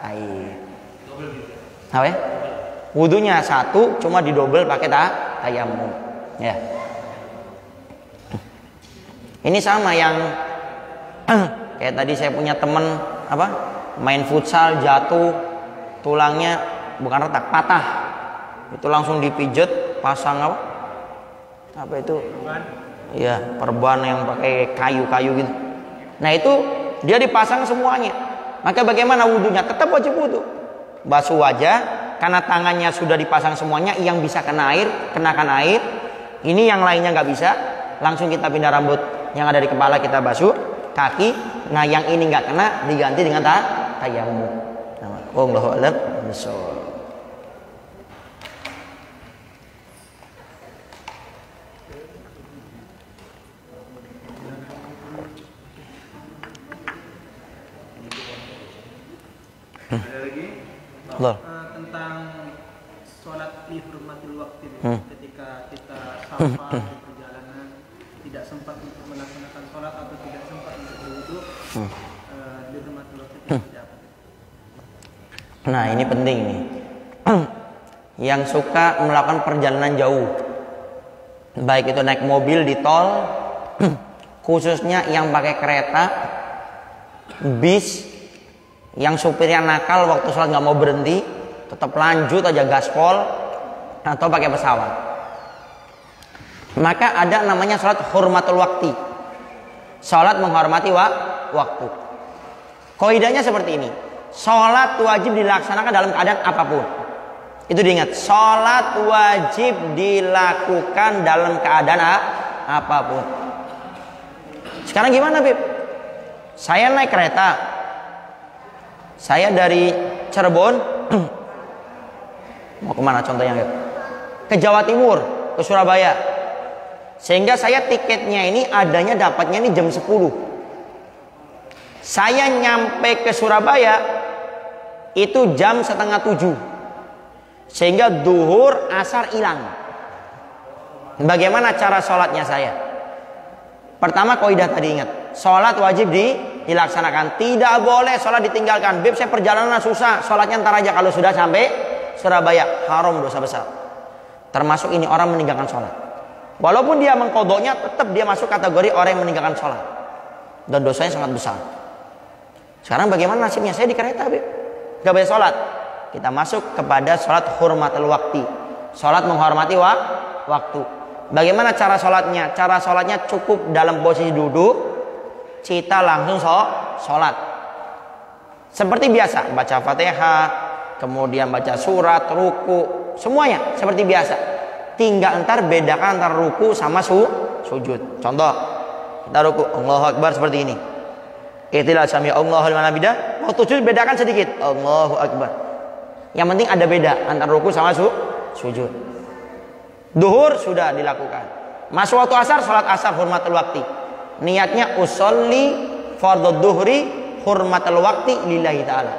air. Apa ya? Wudhunya satu, cuma didobel pakai tayamum. Ya. Ini sama yang kayak tadi saya punya teman main futsal jatuh, tulangnya bukan retak, patah. Itu langsung dipijet, pasang apa itu? Iya, perban yang pakai kayu-kayu gitu. Nah itu dia dipasang semuanya. Maka bagaimana wudhunya? Tetap wajib wudhu. Basuh wajah, karena tangannya sudah dipasang semuanya, yang bisa kena air, kenakan air. Ini yang lainnya nggak bisa, langsung kita pindah rambut yang ada di kepala, kita basuh kaki. Nah yang ini nggak kena, diganti dengan tayamum. Wallahu a'lam bishawab. Ada lagi? Tentang sholat li hurmatil waqti, ketika kita safar di perjalanan tidak sempat untuk melaksanakan sholat atau tidak sempat untuk berwudu, li hurmatil waqti tidak apa. Nah ini penting nih. Yang suka melakukan perjalanan jauh, baik itu naik mobil di tol, khususnya yang pakai kereta, bis, yang supirnya nakal waktu sholat nggak mau berhenti, tetap lanjut aja gaspol, atau pakai pesawat. Maka ada namanya sholat hurmatul waqti, sholat menghormati waktu. Kaidahnya seperti ini: sholat wajib dilaksanakan dalam keadaan apapun. Itu diingat, sholat wajib dilakukan dalam keadaan apapun. Sekarang gimana, Bib? Saya naik kereta, saya dari Cirebon mau kemana contohnya? Ke Jawa Timur, ke Surabaya. Sehingga saya tiketnya ini adanya dapatnya ini jam 10. Saya nyampe ke Surabaya itu jam setengah 7. Sehingga duhur, asar hilang. Bagaimana cara sholatnya saya? Pertama kaidah tadi ingat, sholat wajib dilaksanakan. Tidak boleh sholat ditinggalkan. Bib, saya perjalanan susah, sholatnya ntar aja kalau sudah sampai Surabaya, haram, dosa besar. Termasuk ini orang meninggalkan sholat. Walaupun dia mengkodoknya, tetap dia masuk kategori orang yang meninggalkan sholat. Dan dosanya sangat besar. Sekarang bagaimana nasibnya? Saya di kereta, gak boleh sholat. Kita masuk kepada sholat hurmatul waqti. Sholat menghormati waktu. Bagaimana cara sholatnya? Cara sholatnya cukup dalam posisi duduk, kita langsung sholat. Seperti biasa, baca Fatihah, kemudian baca surat, ruku, semuanya seperti biasa. Tinggal ntar bedakan antara ruku sama sujud. Contoh, kita ruku, Allahu Akbar seperti ini. Ikhtilal sami Allahu liman hamidah. Waktu sujud bedakan sedikit, Allahu Akbar. Yang penting ada beda antara ruku sama sujud. Duhur sudah dilakukan. Masuk waktu asar, sholat asar hurmatul waqti. Niatnya usolli fardhu duhri hurmatul waqti lillahi ta'ala.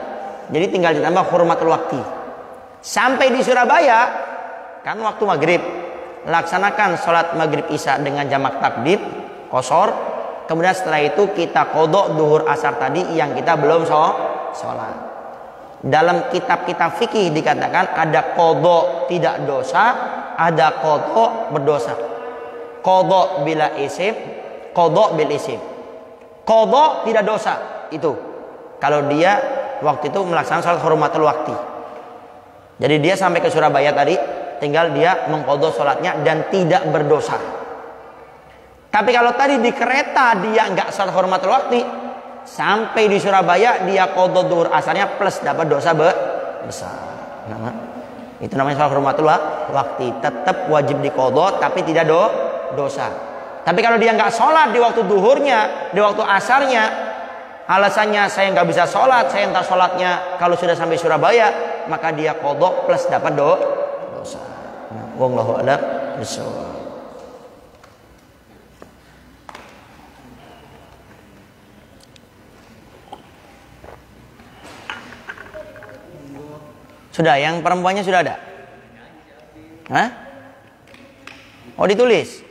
Jadi tinggal ditambah hurmatul waqti. Sampai di Surabaya kan waktu maghrib, laksanakan sholat maghrib isya dengan jamak takdim qashar. Kemudian setelah itu kita qodok duhur asar tadi yang kita belum sholat. Dalam kitab-kitab fikih dikatakan ada qodok tidak dosa, ada qodok berdosa. Qodok bila isim, qodok bil isim. Qodok tidak dosa itu kalau dia waktu itu melaksanakan sholat hurmatul waqti. Jadi dia sampai ke Surabaya tadi, tinggal dia mengqodok sholatnya dan tidak berdosa. Tapi kalau tadi di kereta dia nggak sholat hurmatul waqti, sampai di Surabaya dia qodok duhur asarnya plus dapat dosa besar. Itu namanya sholat hurmatul waqti. Tetap wajib diqodok tapi tidak dosa. Tapi kalau dia nggak sholat di waktu duhurnya, di waktu asarnya, alasannya saya nggak bisa sholat, saya entar sholatnya kalau sudah sampai Surabaya, maka dia qodok plus dapat dosa. Wallahu a'lam bishawab. Sudah, yang perempuannya sudah ada? Hah? Oh, ditulis?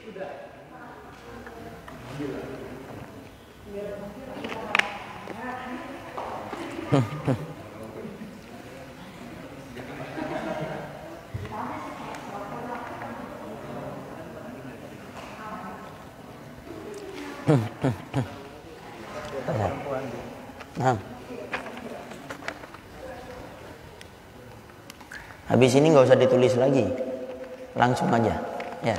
Nah. Habis ini nggak usah ditulis lagi, langsung aja, ya.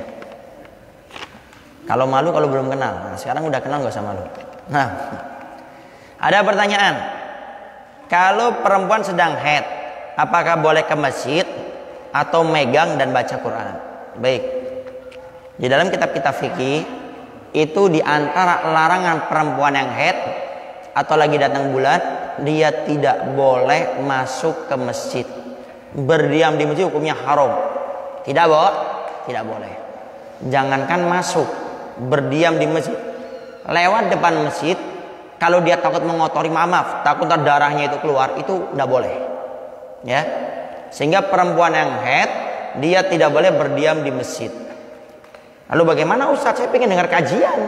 Kalau malu kalau belum kenal, nah, sekarang udah kenal nggak usah malu. Nah, ada pertanyaan, kalau perempuan sedang haid, apakah boleh ke masjid atau megang dan baca Quran? Baik, di dalam kitab-kitab fikih itu diantara larangan perempuan yang haid atau lagi datang bulan, dia tidak boleh masuk ke masjid. Berdiam di masjid hukumnya haram. Tidak boleh. Jangankan masuk, berdiam di masjid. Lewat depan masjid, kalau dia takut mengotori, maaf, takut darahnya itu keluar, itu tidak boleh. Ya. Sehingga perempuan yang haid, dia tidak boleh berdiam di masjid. Lalu bagaimana Ustaz? Saya pengen dengar kajian.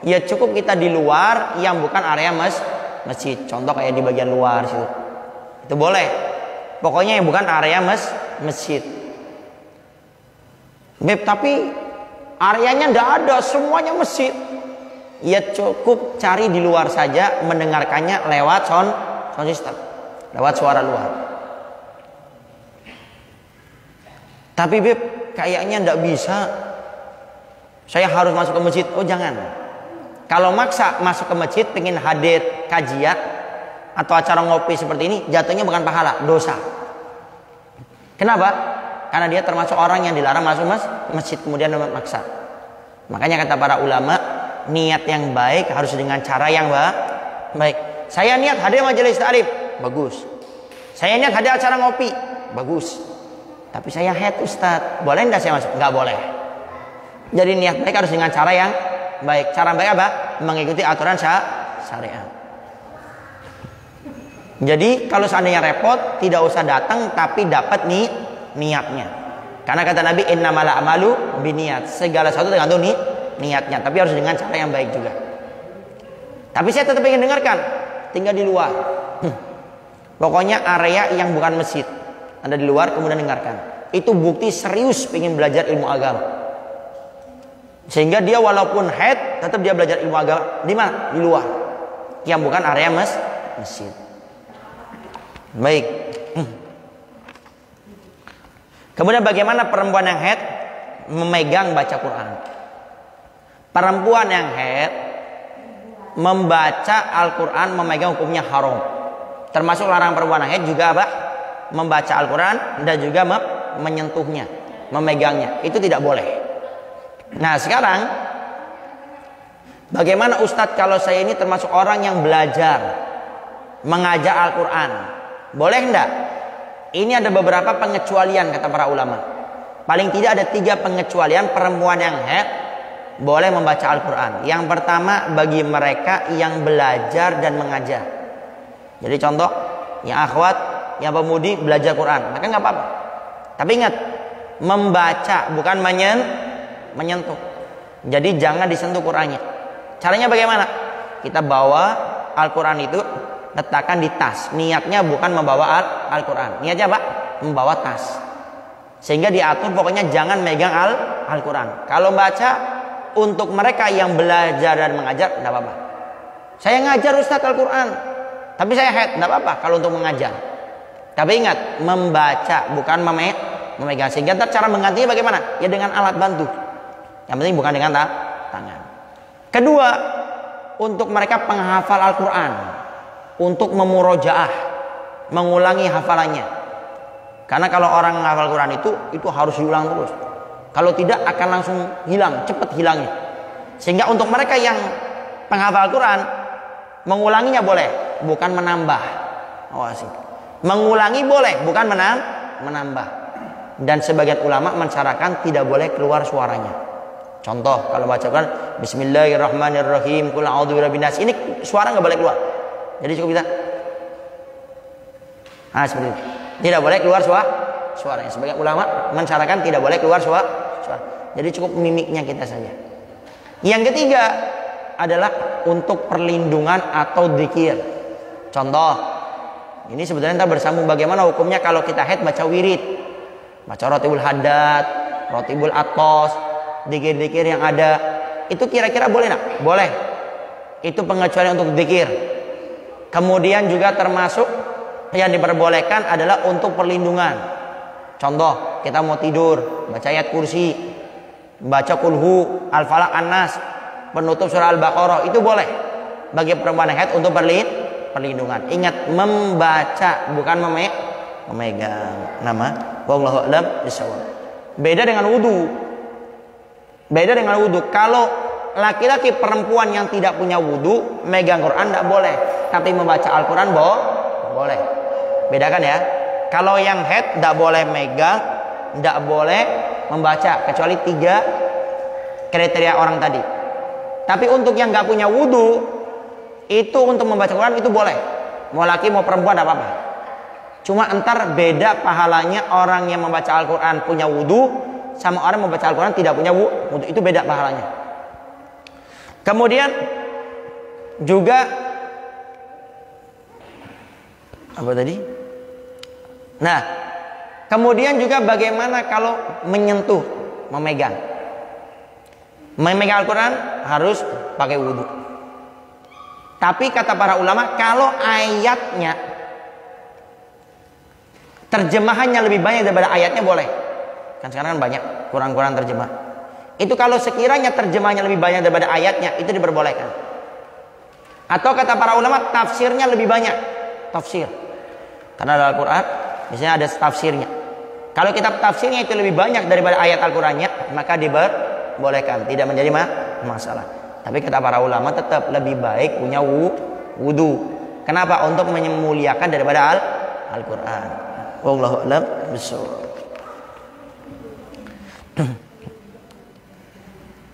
Ya cukup kita di luar yang bukan area masjid. Contoh kayak di bagian luar situ. Itu boleh. Pokoknya yang bukan area masjid. Beb, tapi areanya ndak ada, semuanya masjid. Ya cukup cari di luar saja, mendengarkannya lewat sound system, lewat suara luar. Tapi Beb, kayaknya ndak bisa. Saya harus masuk ke masjid. Oh jangan. Kalau maksa masuk ke masjid, pengen hadir kajian atau acara ngopi seperti ini, jatuhnya bukan pahala, dosa. Kenapa? Karena dia termasuk orang yang dilarang masuk masjid kemudian memaksa. Makanya kata para ulama, niat yang baik harus dengan cara yang baik. Saya niat hadir majelis ta'lim, bagus. Saya niat hadir acara ngopi, bagus. Tapi saya haid Ustaz, boleh enggak saya masuk? Enggak boleh. Jadi niat baik harus dengan cara yang baik. Cara baik apa? Mengikuti aturan syariat. Jadi kalau seandainya repot, tidak usah datang tapi dapat niatnya. Karena kata Nabi, innamal a'malu binniyat. Segala sesuatu tergantung niatnya, tapi harus dengan cara yang baik juga. Tapi saya tetap ingin dengarkan, tinggal di luar. Pokoknya area yang bukan masjid. Anda di luar kemudian dengarkan. Itu bukti serius ingin belajar ilmu agama. Sehingga dia walaupun haid tetap dia belajar ilmu agama di mana? Di luar. Yang bukan area masjid. Baik. Kemudian bagaimana perempuan yang haid memegang baca Quran? Perempuan yang haid membaca Al-Quran memegang hukumnya haram. Termasuk larangan perempuan yang haid juga apa? Membaca Al-Quran dan juga menyentuhnya, memegangnya. Itu tidak boleh. Nah sekarang bagaimana Ustadz kalau saya ini termasuk orang yang belajar mengajar Al-Quran, boleh enggak? Ini ada beberapa pengecualian kata para ulama. Paling tidak ada 3 pengecualian perempuan yang haid boleh membaca Al-Quran. Yang pertama bagi mereka yang belajar dan mengajar. Jadi contoh yang akhwat, yang pemudi belajar Quran, maka nggak apa-apa. Tapi ingat, membaca bukan menyentuh. Jadi jangan disentuh Qurannya. Caranya bagaimana? Kita bawa Al-Quran itu letakkan di tas. Niatnya bukan membawa Al-Quran. Niatnya apa? Membawa tas. Sehingga diatur pokoknya jangan megang Al-Quran. Kalau baca untuk mereka yang belajar dan mengajar tidak apa-apa. Saya ngajar Ustaz Al-Quran, tapi saya haid, tidak apa-apa kalau untuk mengajar. Tapi ingat, membaca bukan memegang. Sehingga cara menggantinya bagaimana? Ya dengan alat bantu. Yang penting bukan dengan tangan. Kedua, untuk mereka penghafal Al-Quran, untuk memurojaah, mengulangi hafalannya. Karena kalau orang menghafal Quran itu harus diulang terus. Kalau tidak akan langsung hilang, cepat hilangnya. Sehingga untuk mereka yang penghafal Quran, mengulanginya boleh, bukan menambah. Awas. Mengulangi boleh, bukan menambah. Dan sebagian ulama mensyaratkan tidak boleh keluar suaranya. Contoh, kalau baca Quran, Bismillahirrahmanirrahim, Qul a'udzu birabbin nas. Ini suara nggak boleh keluar. Jadi cukup kita. Seperti itu. Tidak boleh keluar suaranya. Sebagian ulama mensyaratkan tidak boleh keluar suara. Jadi cukup mimiknya kita saja. Yang ketiga adalah untuk perlindungan atau dzikir. Contoh, ini sebetulnya kita bersambung bagaimana hukumnya kalau kita haid baca wirid, baca rotibul haddad, rotibul atos, dzikir-dzikir yang ada. Itu kira-kira boleh enggak? Boleh. Itu pengecualian untuk dzikir. Kemudian juga termasuk yang diperbolehkan adalah untuk perlindungan. Contoh, kita mau tidur, baca ayat kursi, baca kulhu, al-falaq, an-nas, penutup surah al-baqarah, itu boleh bagi perempuan haid untuk perlindungan. Ingat, membaca bukan memegang. Nama wallahu a'lam bishawab. Beda dengan wudu. Kalau laki-laki perempuan yang tidak punya wudu megang Quran tidak boleh, tapi membaca Al-Quran boleh. Bedakan ya. Kalau yang haid tidak boleh megang, tidak boleh membaca, kecuali 3 kriteria orang tadi. Tapi untuk yang nggak punya wudu, itu untuk membaca Quran itu boleh. Mau laki mau perempuan tidak apa-apa. Cuma entar beda pahalanya orang yang membaca Al-Quran punya wudu sama orang yang membaca Al-Quran tidak punya wudu. Itu beda pahalanya. Kemudian juga apa tadi? Nah, kemudian juga bagaimana kalau menyentuh, memegang. Memegang Al-Quran harus pakai wudu. Tapi kata para ulama, kalau ayatnya terjemahannya lebih banyak daripada ayatnya boleh. Kan sekarang kan banyak Quran-Quran terjemah. Itu kalau sekiranya terjemahnya lebih banyak daripada ayatnya, itu diperbolehkan. Atau kata para ulama, tafsirnya lebih banyak. Tafsir. Karena dalam Al-Quran biasanya ada tafsirnya. Kalau kitab tafsirnya itu lebih banyak daripada ayat Al-Qurannya, maka diperbolehkan, tidak menjadi masalah. Tapi kata para ulama tetap lebih baik punya wudu. Kenapa? Untuk memuliakan daripada Al-Quran. Wallahu a'lam bishawab.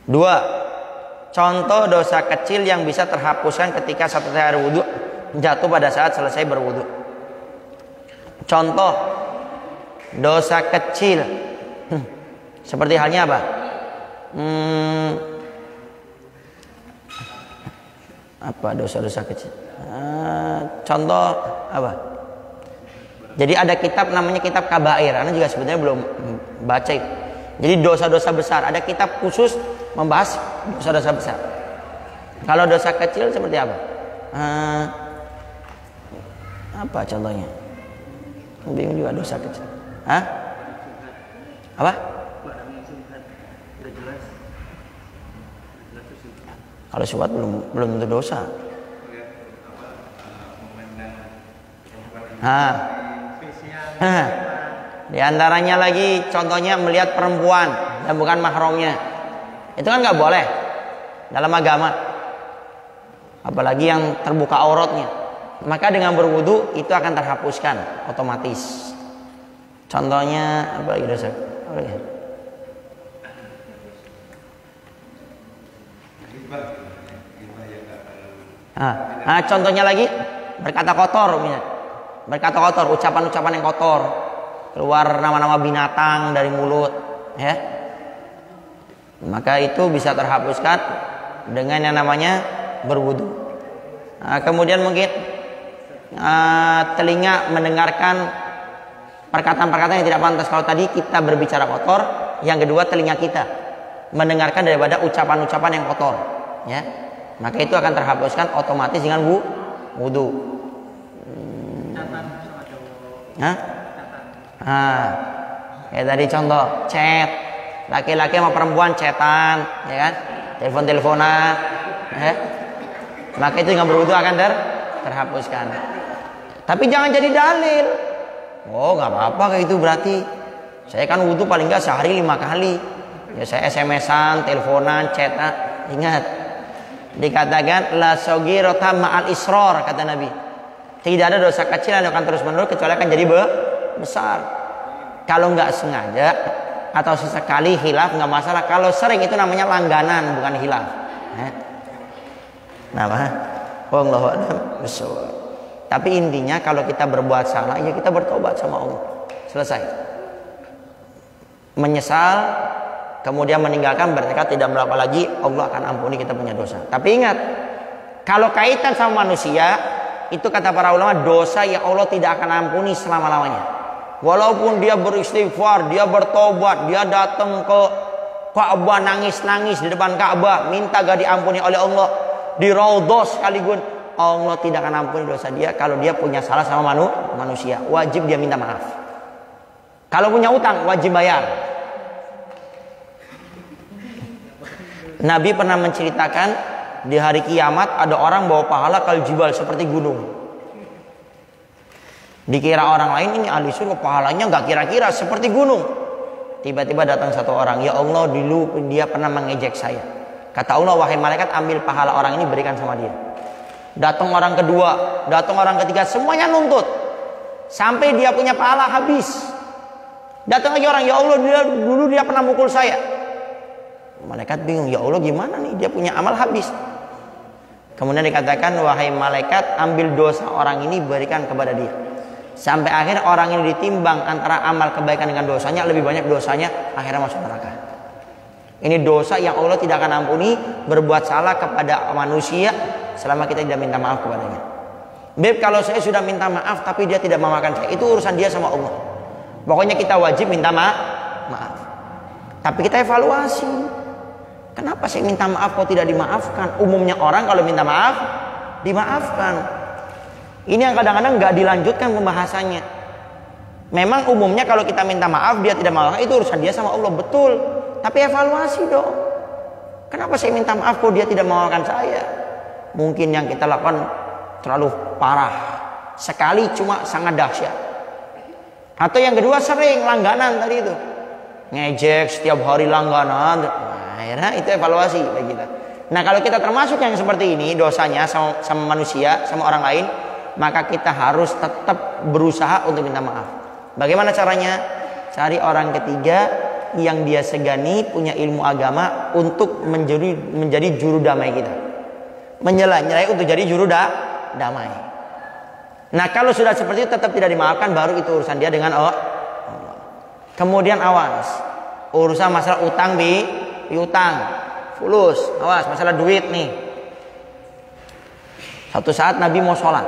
2. Contoh dosa kecil yang bisa terhapuskan ketika satu air wudu jatuh pada saat selesai berwudu. Contoh dosa kecil seperti halnya apa? Apa dosa-dosa kecil? Contoh apa? Jadi ada kitab namanya kitab kabair. Anda juga sebetulnya belum baca itu. Jadi dosa-dosa besar. Ada kitab khusus membahas dosa-dosa besar. Kalau dosa kecil seperti apa? Apa contohnya? Bingung juga dosa kecil. Hah? Apa? Kalau syubhat belum tentu dosa. Di antaranya lagi contohnya melihat perempuan dan bukan mahramnya. Itu kan nggak boleh dalam agama. Apalagi yang terbuka auratnya. Maka dengan berwudu itu akan terhapuskan otomatis. Contohnya apa lagi dosa? Apa lagi? Contohnya lagi berkata kotor, berkata kotor, ucapan-ucapan yang kotor, keluar nama-nama binatang dari mulut, ya. Maka itu bisa terhapuskan dengan yang namanya berwudu. Kemudian mungkin telinga mendengarkan perkataan-perkataan yang tidak pantas. Kalau tadi kita berbicara kotor, yang kedua telinga kita mendengarkan daripada ucapan-ucapan yang kotor, ya. Maka itu akan terhapuskan otomatis dengan wudu. Kayak tadi contoh chat, laki-laki sama perempuan chatan, ya kan, telepon-teleponan, ya. Maka itu dengan berwudu akan terhapuskan. Tapi jangan jadi dalil. Oh, nggak apa-apa kayak itu berarti. Saya kan wudu paling nggak sehari 5 kali. Ya saya SMS-an, teleponan, chatan. Ingat, dikatakan la saghirata ma'al israr, kata Nabi. Tidak ada dosa kecil yang akan terus menerus kecuali akan jadi besar. Kalau nggak sengaja atau sesekali hilaf nggak masalah. Kalau sering itu namanya langganan, bukan hilaf. Wallahu a'lam bishawab. Tapi intinya kalau kita berbuat salah, ya kita bertobat sama Allah. Selesai. Menyesal, kemudian meninggalkan, bertekad tidak melakukan lagi, Allah akan ampuni kita punya dosa. Tapi ingat, kalau kaitan sama manusia, itu kata para ulama dosa yang Allah tidak akan ampuni selama-lamanya. Walaupun dia beristighfar, dia bertobat, dia datang ke Ka'bah nangis-nangis di depan Ka'bah, minta gak diampuni oleh Allah, di Raudhah sekaligus, Allah tidak akan ampuni dosa dia kalau dia punya salah sama manusia. Wajib dia minta maaf. Kalau punya utang wajib bayar. Nabi pernah menceritakan di hari kiamat ada orang bawa pahala kal jibal seperti gunung. Dikira orang lain ini ahli surga pahalanya nggak kira-kira seperti gunung. Tiba-tiba datang satu orang, ya Allah dulu dia pernah mengejek saya. Kata Allah, wahai malaikat ambil pahala orang ini berikan sama dia. Datang orang kedua, datang orang ketiga, semuanya nuntut sampai dia punya pahala habis. Datang lagi orang, ya Allah dulu dia pernah mukul saya. Malaikat bingung, ya Allah gimana nih dia punya amal habis. Kemudian dikatakan, wahai malaikat ambil dosa orang ini berikan kepada dia. Sampai akhir orang ini ditimbang antara amal kebaikan dengan dosanya, lebih banyak dosanya, akhirnya masuk neraka. Ini dosa yang Allah tidak akan ampuni, berbuat salah kepada manusia selama kita tidak minta maaf kepadanya. Beb, kalau saya sudah minta maaf tapi dia tidak memaafkan saya, itu urusan dia sama Allah. Pokoknya kita wajib minta maaf. Tapi kita evaluasi. Kenapa saya minta maaf kok tidak dimaafkan? Umumnya orang kalau minta maaf dimaafkan. Ini yang kadang-kadang nggak dilanjutkan pembahasannya. Memang umumnya kalau kita minta maaf dia tidak maafkan, itu urusan dia sama Allah, betul. Tapi evaluasi dong. Kenapa saya minta maaf kok dia tidak memaafkan saya? Mungkin yang kita lakukan terlalu parah. Sekali cuma sangat dahsyat. Atau yang kedua sering langganan tadi itu. Ngejek setiap hari langganan. Nah, akhirnya itu evaluasi bagi kita. Nah, kalau kita termasuk yang seperti ini dosanya sama manusia, sama orang lain, maka kita harus tetap berusaha untuk minta maaf. Bagaimana caranya? Cari orang ketiga yang dia segani, punya ilmu agama untuk menjadi juru damai kita. Menyelai untuk jadi juru damai. Nah, kalau sudah seperti itu tetap tidak dimaafkan, baru itu urusan dia dengan Allah. Kemudian awas, urusan masalah utang piutang, fulus, awas masalah duit nih. Satu saat Nabi mau sholat,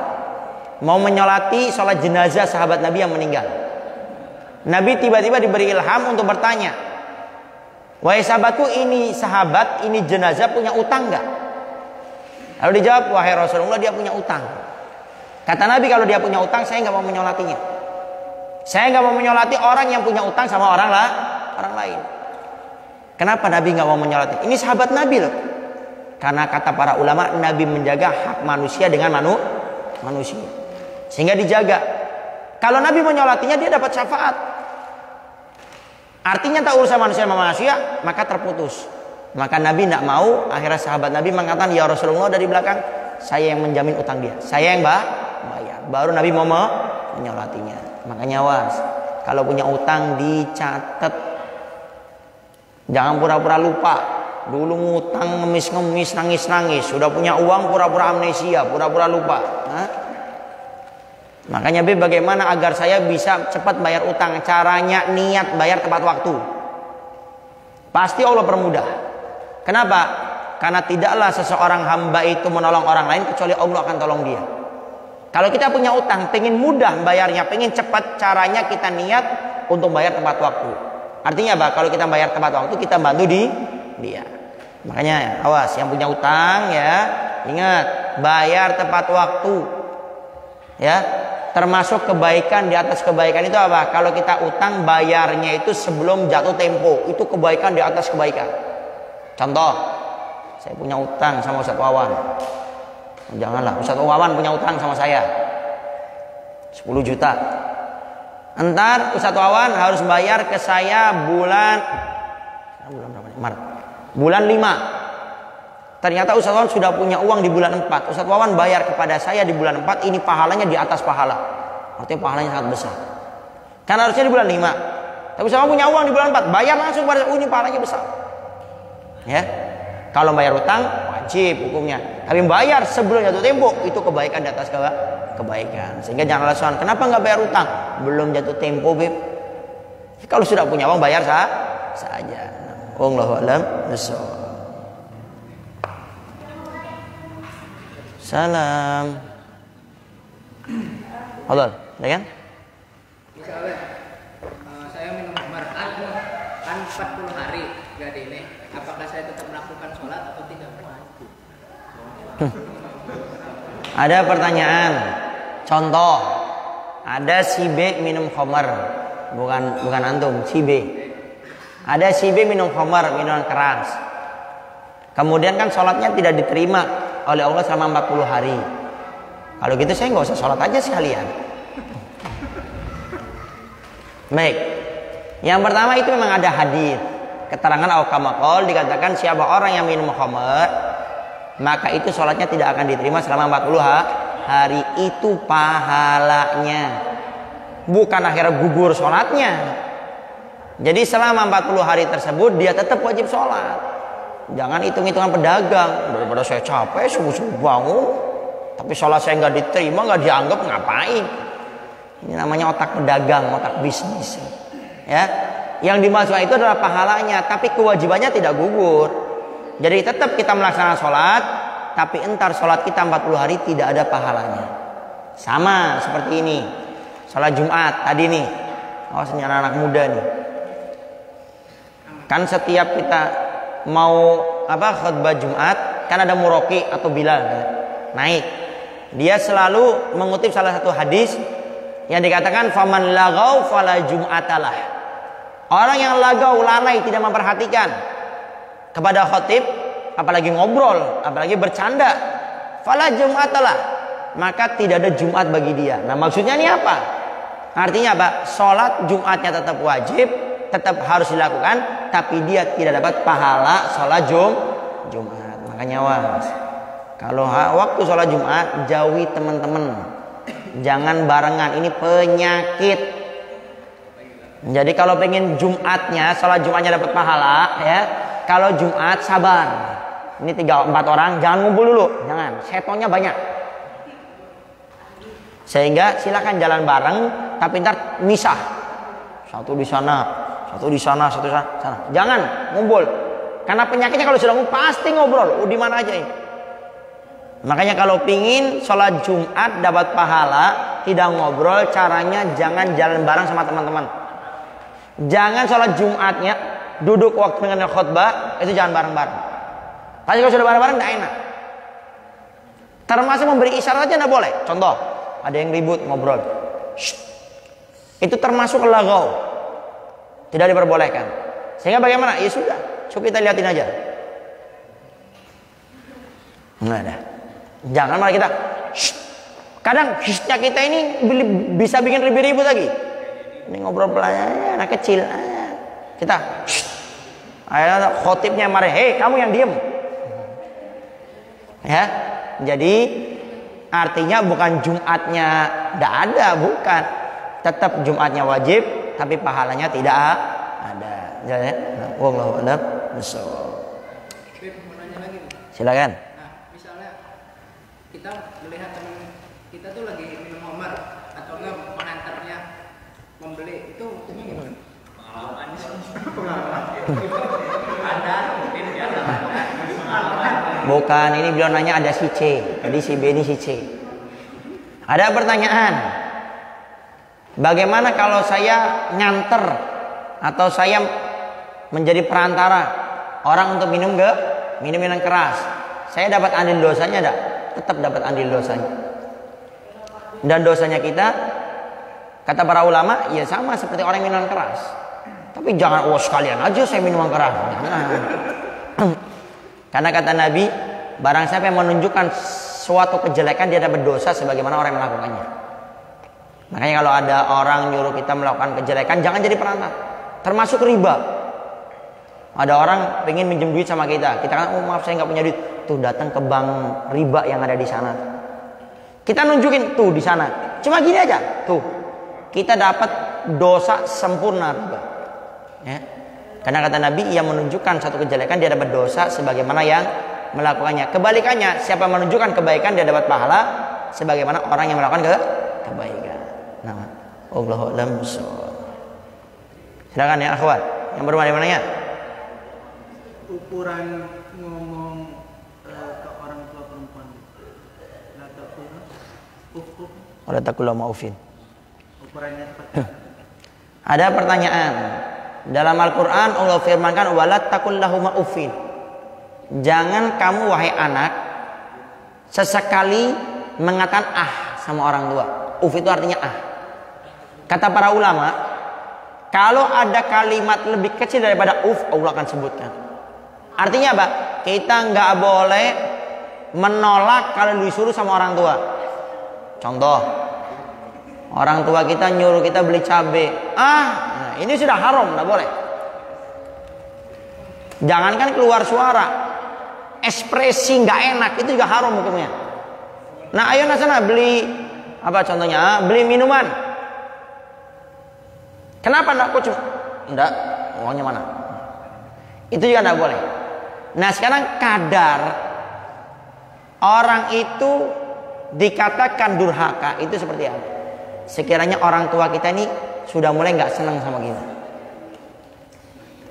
mau menyolati sholat jenazah sahabat Nabi yang meninggal. Nabi tiba-tiba diberi ilham untuk bertanya, wahai sahabatku, ini sahabat, ini jenazah punya utang nggak? Lalu dijawab, wahai Rasulullah, dia punya utang. Kata Nabi, kalau dia punya utang, saya nggak mau menyolatinya. Saya nggak mau menyolati orang yang punya utang sama orang lain. Kenapa Nabi nggak mau menyolati? Ini sahabat Nabi loh. Karena kata para ulama, Nabi menjaga hak manusia dengan manusia, sehingga dijaga. Kalau Nabi menyolatinya, dia dapat syafaat. Artinya tak urusan manusia sama manusia, maka terputus. Maka Nabi tidak mau. Akhirnya sahabat Nabi mengatakan, ya Rasulullah, dari belakang saya yang menjamin utang dia, saya yang bayar. Baru Nabi mau menyolatinya. Makanya awas, kalau punya utang dicatat. Jangan pura-pura lupa. Dulu ngutang, ngemis-ngemis, nangis-nangis. Sudah punya uang, pura-pura amnesia, pura-pura lupa. Makanya bagaimana agar saya bisa cepat bayar utang? Caranya niat bayar tepat waktu. Pasti Allah permudah. Kenapa? Karena tidaklah seseorang hamba itu menolong orang lain kecuali Allah akan tolong dia. Kalau kita punya utang, pengen mudah bayarnya, pengen cepat, caranya kita niat untuk bayar tepat waktu. Artinya apa? Kalau kita bayar tepat waktu, kita bantu dia. Makanya awas, yang punya utang ya, ingat bayar tepat waktu. Ya, termasuk kebaikan di atas kebaikan itu apa? Kalau kita utang, bayarnya itu sebelum jatuh tempo. Itu kebaikan di atas kebaikan. Contoh, saya punya utang sama Ustadz Wawan. Janganlah, Ustadz Wawan punya utang sama saya 10 juta. Entar Ustadz Wawan harus bayar ke saya bulan berapa nih? Maret. Bulan 5. Ternyata Ustadz Wawan sudah punya uang di bulan 4. Ustadz Wawan bayar kepada saya di bulan 4. Ini pahalanya di atas pahala. Artinya pahalanya sangat besar. Karena harusnya di bulan 5. Tapi Ustadz Wawan punya uang di bulan 4. Bayar langsung pada ini pahalanya besar. Ya. Kalau bayar utang wajib hukumnya. Tapi bayar sebelum jatuh tempo itu kebaikan di atas kebaikan. Sehingga jangan alasan kenapa nggak bayar utang? Belum jatuh tempo, Beb. Kalau sudah punya uang bayar saja. Wallahu a'lam bishawab. Salam. Halo, ya kan? Misalnya saya minum khamar kan 40 hari jadi ini, apakah saya tetap melakukan sholat atau tidak? Ada pertanyaan. Contoh, ada si B minum khamar, bukan antum, si B. Ada si B minum khamar, minuman keras. Kemudian kan sholatnya tidak diterima oleh Allah selama 40 hari. Kalau gitu saya nggak usah sholat aja sekalian. Baik. Yang pertama itu memang ada hadis. Keterangan al-kamakol dikatakan siapa orang yang minum khamar, maka itu sholatnya tidak akan diterima selama 40 hari. Itu pahalanya. Bukan akhirnya gugur sholatnya. Jadi selama 40 hari tersebut dia tetap wajib sholat. Jangan hitung-hitungan pedagang. Daripada saya capek subuh-subuh bangun, tapi sholat saya nggak diterima, nggak dianggap, ngapain? Ini namanya otak pedagang, otak bisnis. Ya, yang dimaksud itu adalah pahalanya, tapi kewajibannya tidak gugur. Jadi tetap kita melaksanakan sholat, tapi entar sholat kita 40 hari tidak ada pahalanya. Sama seperti ini, sholat Jumat tadi nih. Awas ini anak-anak muda nih. Kan setiap kita mau khutbah Jumat, kan ada muroki atau bilal naik. Dia selalu mengutip salah satu hadis yang dikatakan faman lagau fala jum'atalah. Orang yang lagau, lalai, tidak memperhatikan kepada khutib, apalagi ngobrol, apalagi bercanda, fala jum'atalah, maka tidak ada Jumat bagi dia. Nah, maksudnya ini apa? Artinya apa? Sholat Jumatnya tetap wajib, tetap harus dilakukan, tapi dia tidak dapat pahala sholat Jumat. Makanya awas. Kalau waktu sholat Jumat, jauhi teman-teman. Jangan barengan, ini penyakit. Jadi kalau pengen Jumatnya, sholat Jumatnya dapat pahala, ya. Kalau Jumat sabar. Ini 3-4 orang, jangan ngumpul dulu, jangan. Setonnya banyak. Sehingga silakan jalan bareng, tapi ntar misah. Satu di sana, satu di sana, satu di sana. Jangan ngumpul. Karena penyakitnya kalau sudah ngumpul pasti ngobrol. Di mana aja ini. Makanya kalau pingin sholat Jumat dapat pahala, tidak ngobrol, caranya jangan jalan bareng sama teman-teman. Jangan sholat Jumatnya duduk waktu dengan khutbah itu jangan bareng-bareng. Pasti kalau sudah bareng-bareng tidak enak. Termasuk memberi isyarat aja tidak boleh. Contoh, ada yang ribut ngobrol, shh. Itu termasuk lagau, tidak diperbolehkan. Sehingga bagaimana? Ya sudah, coba kita lihatin aja. Nggak ada. Jangan malah kita shh. Kadang shhnya kita ini bisa bikin ribut-ribut lagi. Ini ngobrol pelan, anak kecil. Kita shh. Akhirnya khotibnya marah, hei kamu yang diem. Ya, jadi artinya bukan Jumatnya tidak ada, bukan. Tetap Jumatnya wajib, tapi pahalanya tidak ada. Jadi, wallahu a'lam bishawab. Silakan. Kita melihat teman kita tuh lagi minum homer atau enggak mengantarnya membeli, itu hukumnya gimana? Pengalaman ada mungkin ya pengalaman. Bukan, ini beliau nanya ada si C, jadi si B ini si C. Ada pertanyaan, bagaimana kalau saya nganter atau saya menjadi perantara orang untuk minum minuman keras, saya dapat andil dosanya enggak? Tetap dapat andil dosanya. Dan dosanya kita, kata para ulama, ya sama seperti orang yang minuman keras. Tapi jangan, sekalian aja saya minuman keras. Karena kata Nabi, barang siapa yang menunjukkan suatu kejelekan, dia dapat dosa sebagaimana orang yang melakukannya. Makanya kalau ada orang nyuruh kita melakukan kejelekan, jangan jadi perantara. Termasuk riba. Ada orang pengen minjem duit sama kita, kita kan, oh maaf saya nggak punya duit. Tuh datang ke bank riba yang ada di sana. Kita nunjukin tuh di sana. Cuma gini aja, tuh kita dapat dosa sempurna riba. Ya. Karena kata Nabi, ia menunjukkan satu kejelekan, dia dapat dosa sebagaimana yang melakukannya. Kebalikannya, siapa menunjukkan kebaikan, dia dapat pahala sebagaimana orang yang melakukan kebaikan. Nah, Allahu a'lam bishawab. Silakan ya akhwat, yang berumah di mananya? Ukuran ngomong ke orang tua perempuan, Wala taqul ma'ufin. Ukurannya seperti apa? Ada pertanyaan. Dalam Al-Quran Allah firmankan wala taqul lahum ma'ufin. Jangan kamu wahai anak sesekali mengatakan sama orang tua. Uf itu artinya Kata para ulama, kalau ada kalimat lebih kecil daripada uf, Allah akan sebutkan. Artinya apa? Kita nggak boleh menolak kalau disuruh sama orang tua. Contoh, orang tua kita nyuruh kita beli cabai. Nah, ini sudah haram, nggak boleh. Jangankan keluar suara, ekspresi nggak enak itu juga haram hukumnya. Nah, ayo sana beli apa contohnya? Beli minuman. Kenapa enggak kok enggak? Uangnya mana? Itu juga enggak boleh. Nah, sekarang kadar orang itu dikatakan durhaka itu seperti apa? Sekiranya orang tua kita ini sudah mulai enggak senang sama kita.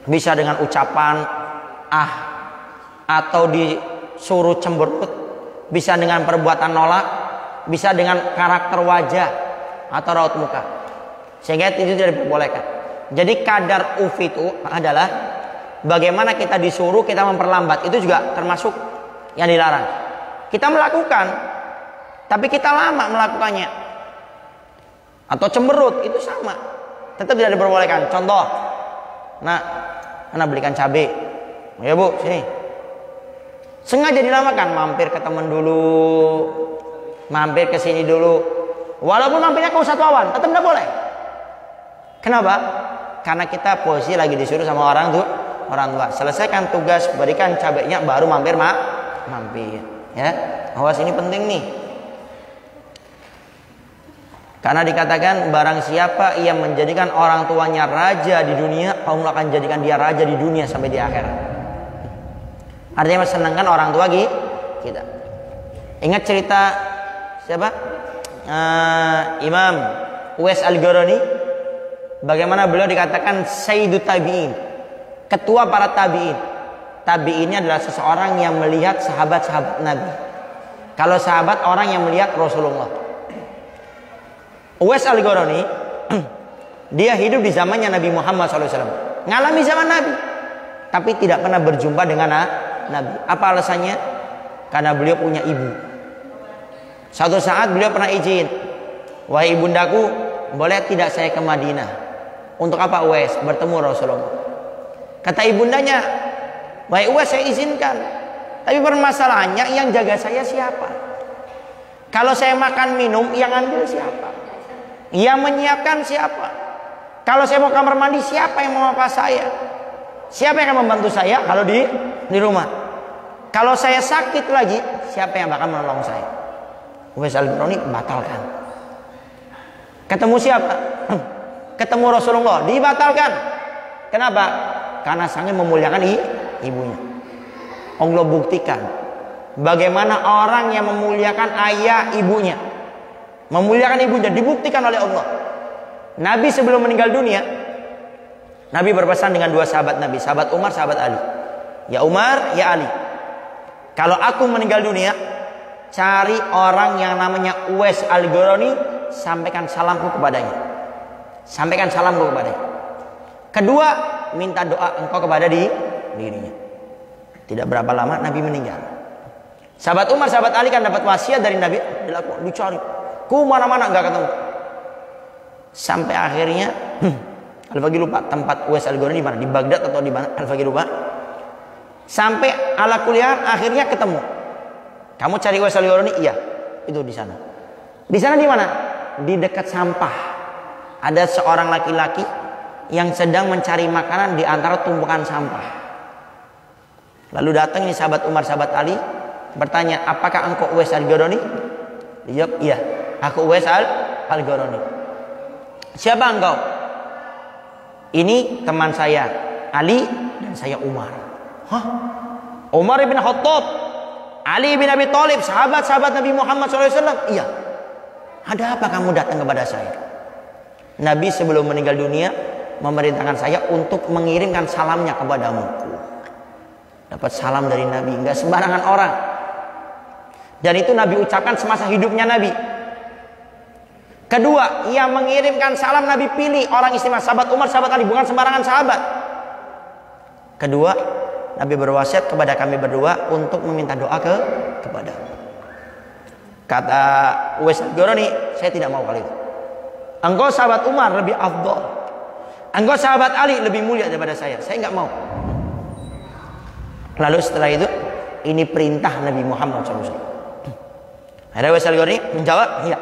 Bisa dengan ucapan atau disuruh cemberut, bisa dengan perbuatan nolak, bisa dengan karakter wajah atau raut muka. Sehingga itu tidak diperbolehkan. Jadi kadar uf itu adalah bagaimana kita disuruh kita memperlambat. Itu juga termasuk yang dilarang. Kita melakukan, tapi kita lama melakukannya. Atau cemberut, itu sama. Tetap tidak diperbolehkan. Contoh, anak belikan cabai. Ya bu, sini. Sengaja dilamakan, mampir ke teman dulu, mampir ke sini dulu. Walaupun mampirnya ke Ustadz Wawan, tetap tidak boleh. Kenapa? Karena kita posisi lagi disuruh sama orang tua. Selesaikan tugas, berikan cabainya, baru mampir. Ya, awas ini penting nih. Karena dikatakan barang siapa yang menjadikan orang tuanya raja di dunia, Allah akan jadikan dia raja di dunia sampai di akhirat. Artinya senangkan orang tua kita. Ingat cerita siapa? Imam Uwais Al-Qarani. Bagaimana beliau dikatakan Sayyidu Tabi'in, ketua para tabi'in. Tabi'innya adalah seseorang yang melihat sahabat-sahabat Nabi. Kalau sahabat orang yang melihat Rasulullah. Uwais Al-Qarani dia hidup di zamannya Nabi Muhammad SAW, ngalami zaman Nabi, tapi tidak pernah berjumpa dengan Nabi. Apa alasannya? Karena beliau punya ibu. Suatu saat beliau pernah izin, wahai ibundaku, boleh tidak saya ke Madinah? Untuk apa Uwais? Bertemu Rasulullah. Kata ibundanya, wahai Uwais, saya izinkan, tapi permasalahannya yang jaga saya siapa? Kalau saya makan minum, yang ambil siapa? Yang menyiapkan siapa? Kalau saya mau kamar mandi, siapa yang mau apa saya? Siapa yang akan membantu saya kalau di rumah? Kalau saya sakit lagi, siapa yang bakal menolong saya? Uwais Al-Qarani batalkan. Ketemu siapa? Ketemu Rasulullah, dibatalkan. Kenapa? Karena sangat memuliakan ibunya. Allah buktikan bagaimana orang yang memuliakan ayah ibunya, memuliakan ibunya, dibuktikan oleh Allah. Nabi sebelum meninggal dunia, Nabi berpesan dengan dua sahabat Nabi, sahabat Umar, sahabat Ali. Ya Umar, ya Ali, kalau aku meninggal dunia, cari orang yang namanya Uwais Al-Qarani, sampaikan salamku kepadanya. Sampaikan salamku kepadanya. Kedua, minta doa engkau kepada dirinya. Tidak berapa lama Nabi meninggal. Sahabat Umar, sahabat Ali kan dapat wasiat dari Nabi, dicari. Ku mana-mana enggak ketemu. Sampai akhirnya Al-Faqih lupa tempat Uwais Al-Qarani di mana, di Baghdad atau di mana, Al-Faqih lupa. Sampai ala kuliah akhirnya ketemu. Kamu cari Uwais Al-Qarani? Iya, itu di sana. Di sana di mana? Di dekat sampah. Ada seorang laki-laki yang sedang mencari makanan di antara tumpukan sampah. Lalu datang ini sahabat Umar, sahabat Ali, bertanya, apakah engkau Uwais Al-Qarani? Dia jawab, iya, aku Uwais Al-Qarani. Siapa engkau? Ini teman saya Ali dan saya Umar. Hah? Umar bin Khattab, Ali bin Abi Thalib, sahabat-sahabat Nabi Muhammad SAW. Iya. Ada apa kamu datang kepada saya? Nabi sebelum meninggal dunia memerintahkan saya untuk mengirimkan salamnya kepadamu. Dapat salam dari Nabi, enggak sembarangan orang. Dan itu Nabi ucapkan semasa hidupnya Nabi. Kedua, ia mengirimkan salam, Nabi pilih orang istimewa, sahabat Umar, sahabat Ali, bukan sembarangan sahabat. Kedua, Nabi berwasiat kepada kami berdua untuk meminta doa kepada. Kata Uwais Al-Qarani, saya tidak mau kali itu. Engkau sahabat Umar lebih afdal, engkau sahabat Ali lebih mulia daripada saya nggak mau. Lalu setelah itu, ini perintah Nabi Muhammad SAW. Akhirnya Uwais Al-Qarani menjawab, iya.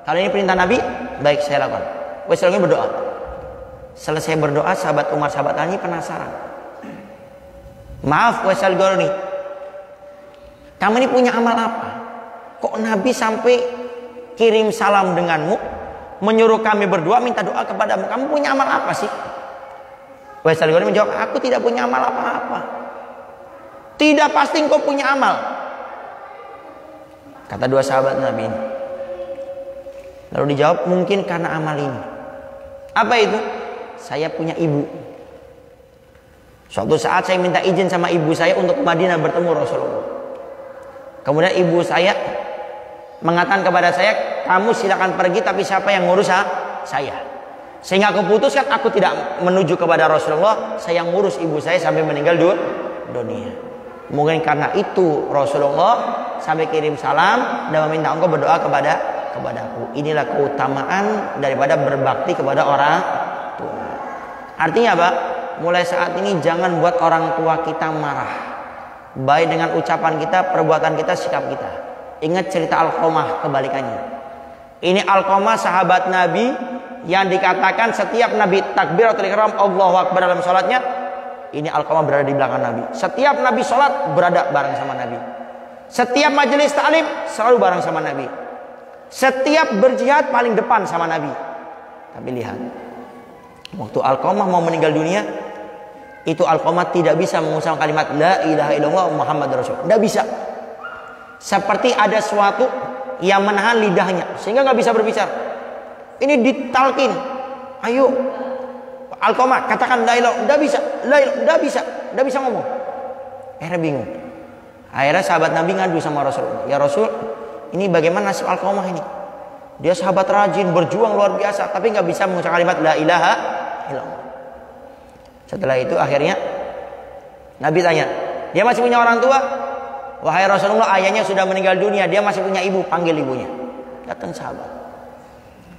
Kalau ini perintah Nabi, baik saya lakukan. Uwais Al-Qarani berdoa. Selesai berdoa, sahabat Umar, sahabat Ali penasaran. Maaf Uwais Al-Qarani, kamu ini punya amal apa? Kok Nabi sampai kirim salam denganmu, menyuruh kami berdua minta doa kepadamu? Kamu punya amal apa sih? Uwais Al-Qarani menjawab, aku tidak punya amal apa-apa. Tidak, pasti engkau punya amal. Kata dua sahabat Nabi ini. Lalu dijawab, mungkin karena amal ini. Apa itu? Saya punya ibu. Suatu saat saya minta izin sama ibu saya untuk ke Madinah bertemu Rasulullah. Kemudian ibu saya mengatakan kepada saya, kamu silakan pergi, tapi siapa yang ngurus saya? Sehingga aku putuskan aku tidak menuju kepada Rasulullah, saya ngurus ibu saya sampai meninggal dunia. Mungkin karena itu Rasulullah sampai kirim salam dan meminta engkau berdoa kepadaku. Inilah keutamaan daripada berbakti kepada orang tua. Artinya apa? Mulai saat ini jangan buat orang tua kita marah, baik dengan ucapan kita, perbuatan kita, sikap kita. Ingat cerita Alqamah kebalikannya. Ini Alqamah sahabat Nabi yang dikatakan setiap Nabi takbiratul ihram Allahu Akbar dalam sholatnya, ini Alqamah berada di belakang Nabi. Setiap Nabi sholat berada bareng sama Nabi. Setiap majelis ta'lim selalu bareng sama Nabi. Setiap berjihad paling depan sama Nabi. Tapi lihat, waktu Alqamah mau meninggal dunia, itu Alqamah tidak bisa mengucapkan kalimat La ilaha illallah Muhammad Rasul. Tidak bisa. Seperti ada sesuatu yang menahan lidahnya sehingga nggak bisa berbicara. Ini ditalkin. Ayo Alqamah katakan la ilaha, tidak bisa. La ilaha, tidak bisa ngomong. Akhirnya bingung. Akhirnya sahabat Nabi ngadu sama Rasulullah, ya Rasul, ini bagaimana nasib Alqamah ini? Dia sahabat rajin, berjuang luar biasa, tapi nggak bisa mengucapkan kalimat la ilaha illallah. Setelah itu akhirnya Nabi tanya, dia masih punya orang tua? Wahai Rasulullah, ayahnya sudah meninggal dunia, dia masih punya ibu, panggil ibunya. Datang sahabat.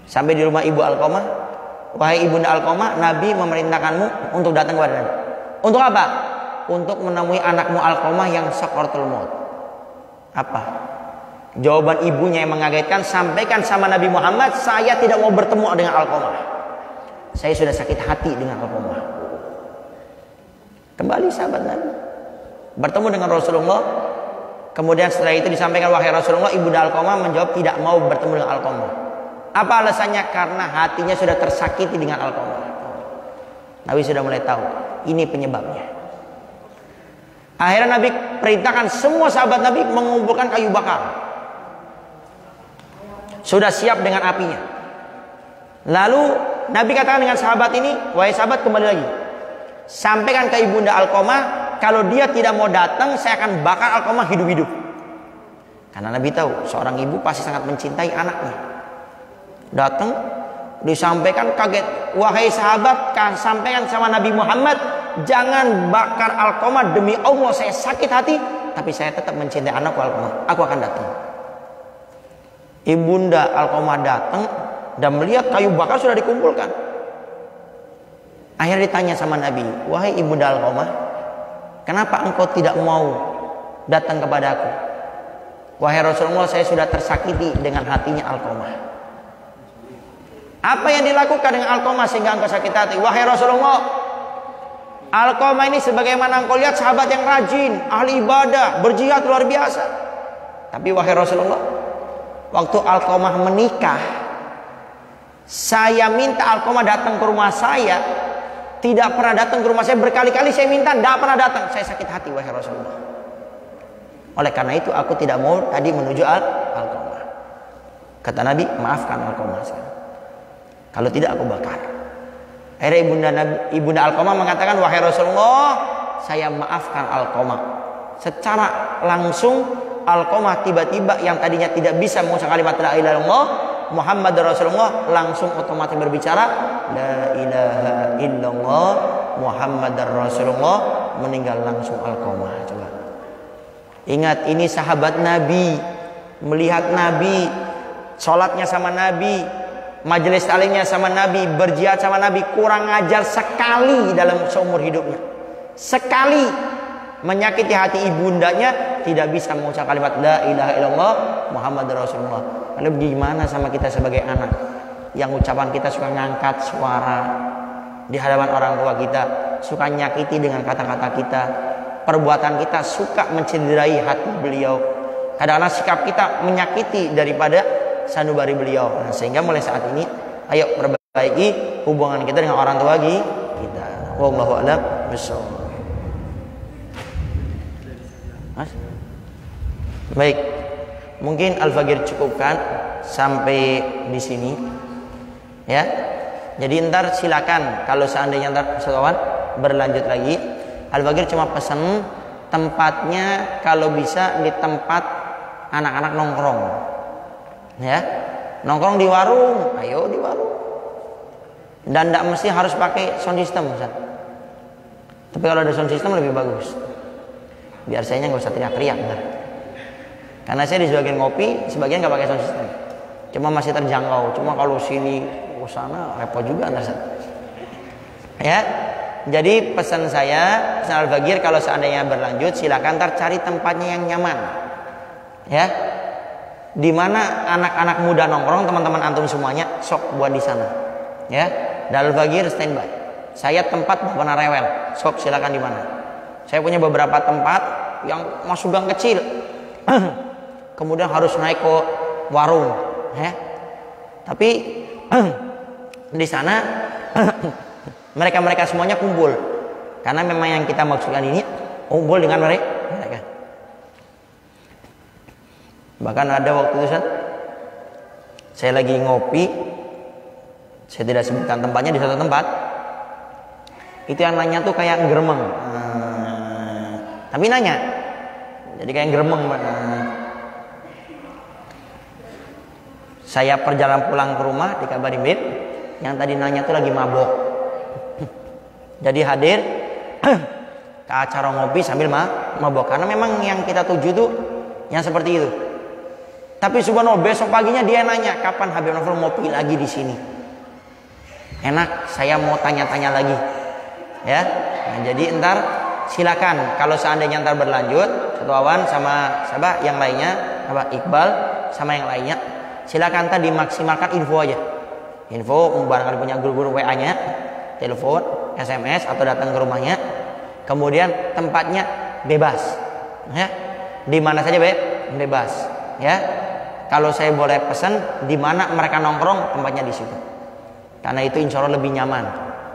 Sampai di rumah ibu Alqamah, wahai ibunda Alqamah, Nabi memerintahkanmu untuk datang kepada Nabi. Untuk apa? Untuk menemui anakmu Alqamah yang sakaratul maut. Apa? Jawaban ibunya yang mengagetkan, sampaikan sama Nabi Muhammad, saya tidak mau bertemu dengan Alqamah. Saya sudah sakit hati dengan Alqamah. Kembali sahabat Nabi bertemu dengan Rasulullah. Kemudian setelah itu disampaikan, wahai Rasulullah, ibunda Alqamah menjawab tidak mau bertemu dengan Alqamah. Apa alasannya? Karena hatinya sudah tersakiti dengan Alqamah. Nabi sudah mulai tahu ini penyebabnya. Akhirnya Nabi perintahkan semua sahabat Nabi mengumpulkan kayu bakar. Sudah siap dengan apinya. Lalu Nabi katakan dengan sahabat ini, wahai sahabat, kembali lagi. Sampaikan ke ibunda Alqamah, kalau dia tidak mau datang, saya akan bakar Alqamah hidup-hidup. Karena Nabi tahu seorang ibu pasti sangat mencintai anaknya. Datang, disampaikan, kaget. Wahai sahabat, sampaikan sama Nabi Muhammad, jangan bakar Alqamah, demi Allah saya sakit hati, tapi saya tetap mencintai anakku Alqamah. Aku akan datang. Ibunda Alqamah datang dan melihat kayu bakar sudah dikumpulkan. Akhirnya ditanya sama Nabi, wahai ibunda Alqamah, kenapa engkau tidak mau datang kepada aku? Wahai Rasulullah, saya sudah tersakiti dengan hatinya Alqamah. Apa yang dilakukan dengan Alqamah sehingga engkau sakit hati? Wahai Rasulullah, Alqamah ini sebagaimana engkau lihat sahabat yang rajin, ahli ibadah, berjihad luar biasa. Tapi wahai Rasulullah, waktu Alqamah menikah, saya minta Alqamah datang ke rumah saya, tidak pernah datang ke rumah saya. Berkali-kali saya minta, tidak pernah datang. Saya sakit hati wahai Rasulullah. Oleh karena itu aku tidak mau tadi menuju Alqamah. Kata Nabi, maafkan Alqamah sekarang. Kalau tidak aku bakar. Akhirnya ibunda Alqamah mengatakan, wahai Rasulullah, saya maafkan Alqamah. Secara langsung Alqamah tiba-tiba yang tadinya tidak bisa mengucapkan kalimat la ilaha illallah Muhammad Rasulullah, langsung otomatis berbicara la ilaha illallah Muhammad Rasulullah, meninggal langsung Alqamah. Coba ingat, ini sahabat Nabi, melihat Nabi, sholatnya sama Nabi, majelis taklimnya sama Nabi, berjihad sama Nabi, kurang ajar sekali dalam seumur hidupnya. Sekali menyakiti hati ibundanya, tidak bisa mengucap kalimat la ilaha illallah Muhammad Rasulullah. Lalu gimana sama kita sebagai anak yang ucapan kita suka ngangkat suara di hadapan orang tua kita, suka nyakiti dengan kata-kata kita, perbuatan kita suka mencederai hati beliau, kadang-kadang sikap kita menyakiti daripada sanubari beliau. Nah, sehingga mulai saat ini ayo perbaiki hubungan kita dengan orang tua kita. Wallahu a'lam bishawab. Baik, mungkin Al-Fagir cukupkan sampai di sini ya. Jadi ntar silakan kalau seandainya ntar kawan berlanjut lagi, Al-Fagir cuma pesan tempatnya kalau bisa di tempat anak-anak nongkrong ya. Nongkrong di warung, ayo di warung. Dan tidak mesti harus pakai sound system, Ustaz. Tapi kalau ada sound system lebih bagus, biar saya nggak usah teriak-teriak ntar. Karena saya di sebagian ngopi, sebagian nggak pakai sound system, cuma masih terjangkau. Cuma kalau sini sana repot juga ntar. Ya, jadi pesan saya, pesan Al-Fagir kalau seandainya berlanjut, silakan ntar cari tempatnya yang nyaman. Ya, di mana anak-anak muda nongkrong, teman-teman antum semuanya sok buat di sana. Ya, dan Al-Fagir standby. Saya tempat nggak pernah rewel, sok silakan di mana. Saya punya beberapa tempat yang masuk gang kecil. Kemudian harus naik ke warung, ya. Tapi di sana mereka semuanya kumpul, karena memang yang kita maksudkan ini kumpul dengan mereka. Bahkan ada waktu itu saya lagi ngopi, saya tidak sebutkan tempatnya, di satu tempat itu yang nanya tuh kayak geremeng, tapi nanya, Jadi kayak gremeng. Saya perjalanan pulang ke rumah dikabarin, Bib, yang tadi nanya tuh lagi mabok. Jadi hadir ke acara ngopi sambil mabok, karena memang yang kita tuju tuh yang seperti itu. Tapi subhanallah besok paginya dia nanya, kapan Habib Novel ngopi lagi di sini? Enak, saya mau tanya-tanya lagi, ya. Nah, jadi ntar silakan kalau seandainya ntar berlanjut, Satu Awan sama siapa yang lainnya, apa Iqbal sama yang lainnya, silakan ntar dimaksimalkan info aja. Info barangkali punya grup-grup WA-nya, telepon, SMS atau datang ke rumahnya. Kemudian tempatnya bebas, ya. Di mana saja bebas, ya. Kalau saya boleh pesan, di mana mereka nongkrong tempatnya di situ. Karena itu insya Allah lebih nyaman.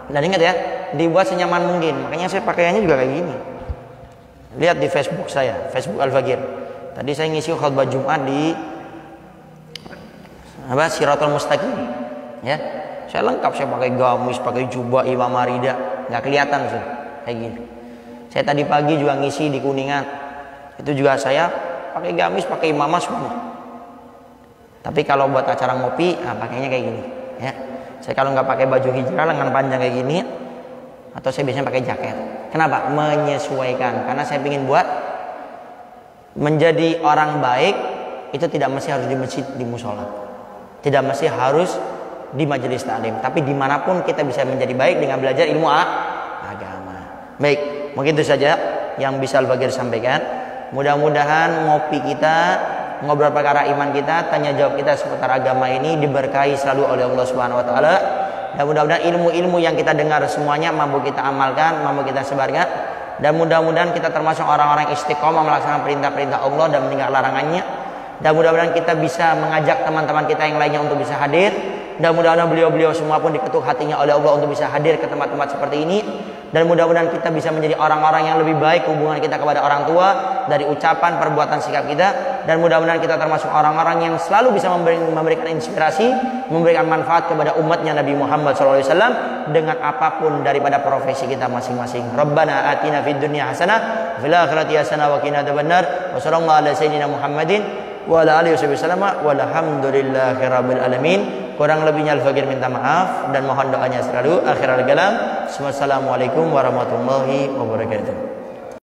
Dan ingat ya, dibuat senyaman mungkin. Makanya saya pakaiannya juga kayak gini. Lihat di Facebook saya, Facebook Al-Fagir. Tadi saya ngisi khutbah Jumat di Siratul Mustaqim. Ya, saya lengkap, saya pakai gamis, pakai jubah Imam Marida, nggak kelihatan sih, kayak gini. Saya tadi pagi juga ngisi di Kuningan, itu juga saya pakai gamis, pakai imamah semua. Tapi kalau buat acara ngopi, nah pakainya kayak gini, ya. Saya kalau nggak pakai baju hijrah lengan panjang kayak gini, atau saya biasanya pakai jaket. Kenapa? Menyesuaikan. Karena saya ingin buat menjadi orang baik itu tidak mesti harus di masjid, di musola, tidak mesti harus di majelis taklim, tapi dimanapun kita bisa menjadi baik dengan belajar ilmu agama. Baik, mungkin itu saja yang bisa Al-Fagir sampaikan. Mudah-mudahan ngopi kita, ngobrol perkara iman kita, tanya jawab kita seputar agama ini diberkahi selalu oleh Allah Subhanahu wa taala. Dan mudah-mudahan ilmu-ilmu yang kita dengar semuanya mampu kita amalkan, mampu kita sebarkan. Dan mudah-mudahan kita termasuk orang-orang istiqomah melaksanakan perintah-perintah Allah dan meninggalkan larangannya. Dan mudah-mudahan kita bisa mengajak teman-teman kita yang lainnya untuk bisa hadir. Dan mudah-mudahan beliau-beliau semua pun diketuk hatinya oleh Allah untuk bisa hadir ke tempat-tempat seperti ini. Dan mudah-mudahan kita bisa menjadi orang-orang yang lebih baik hubungan kita kepada orang tua, dari ucapan, perbuatan, sikap kita. Dan mudah-mudahan kita termasuk orang-orang yang selalu bisa memberikan inspirasi, memberikan manfaat kepada umatnya Nabi Muhammad SAW dengan apapun daripada profesi kita masing-masing. Rabbana atina fid dunya hasanah, fil akhirati hasanah wa qina adzabannar. Wa sallallahu ala sayyidina Muhammadin wa ala alihi wasallam. Walhamdulillahirabbil alamin. Kurang lebihnya Al-Fagir minta maaf dan mohon doanya selalu. Akhirul kalam. Wassalamualaikum warahmatullahi wabarakatuh.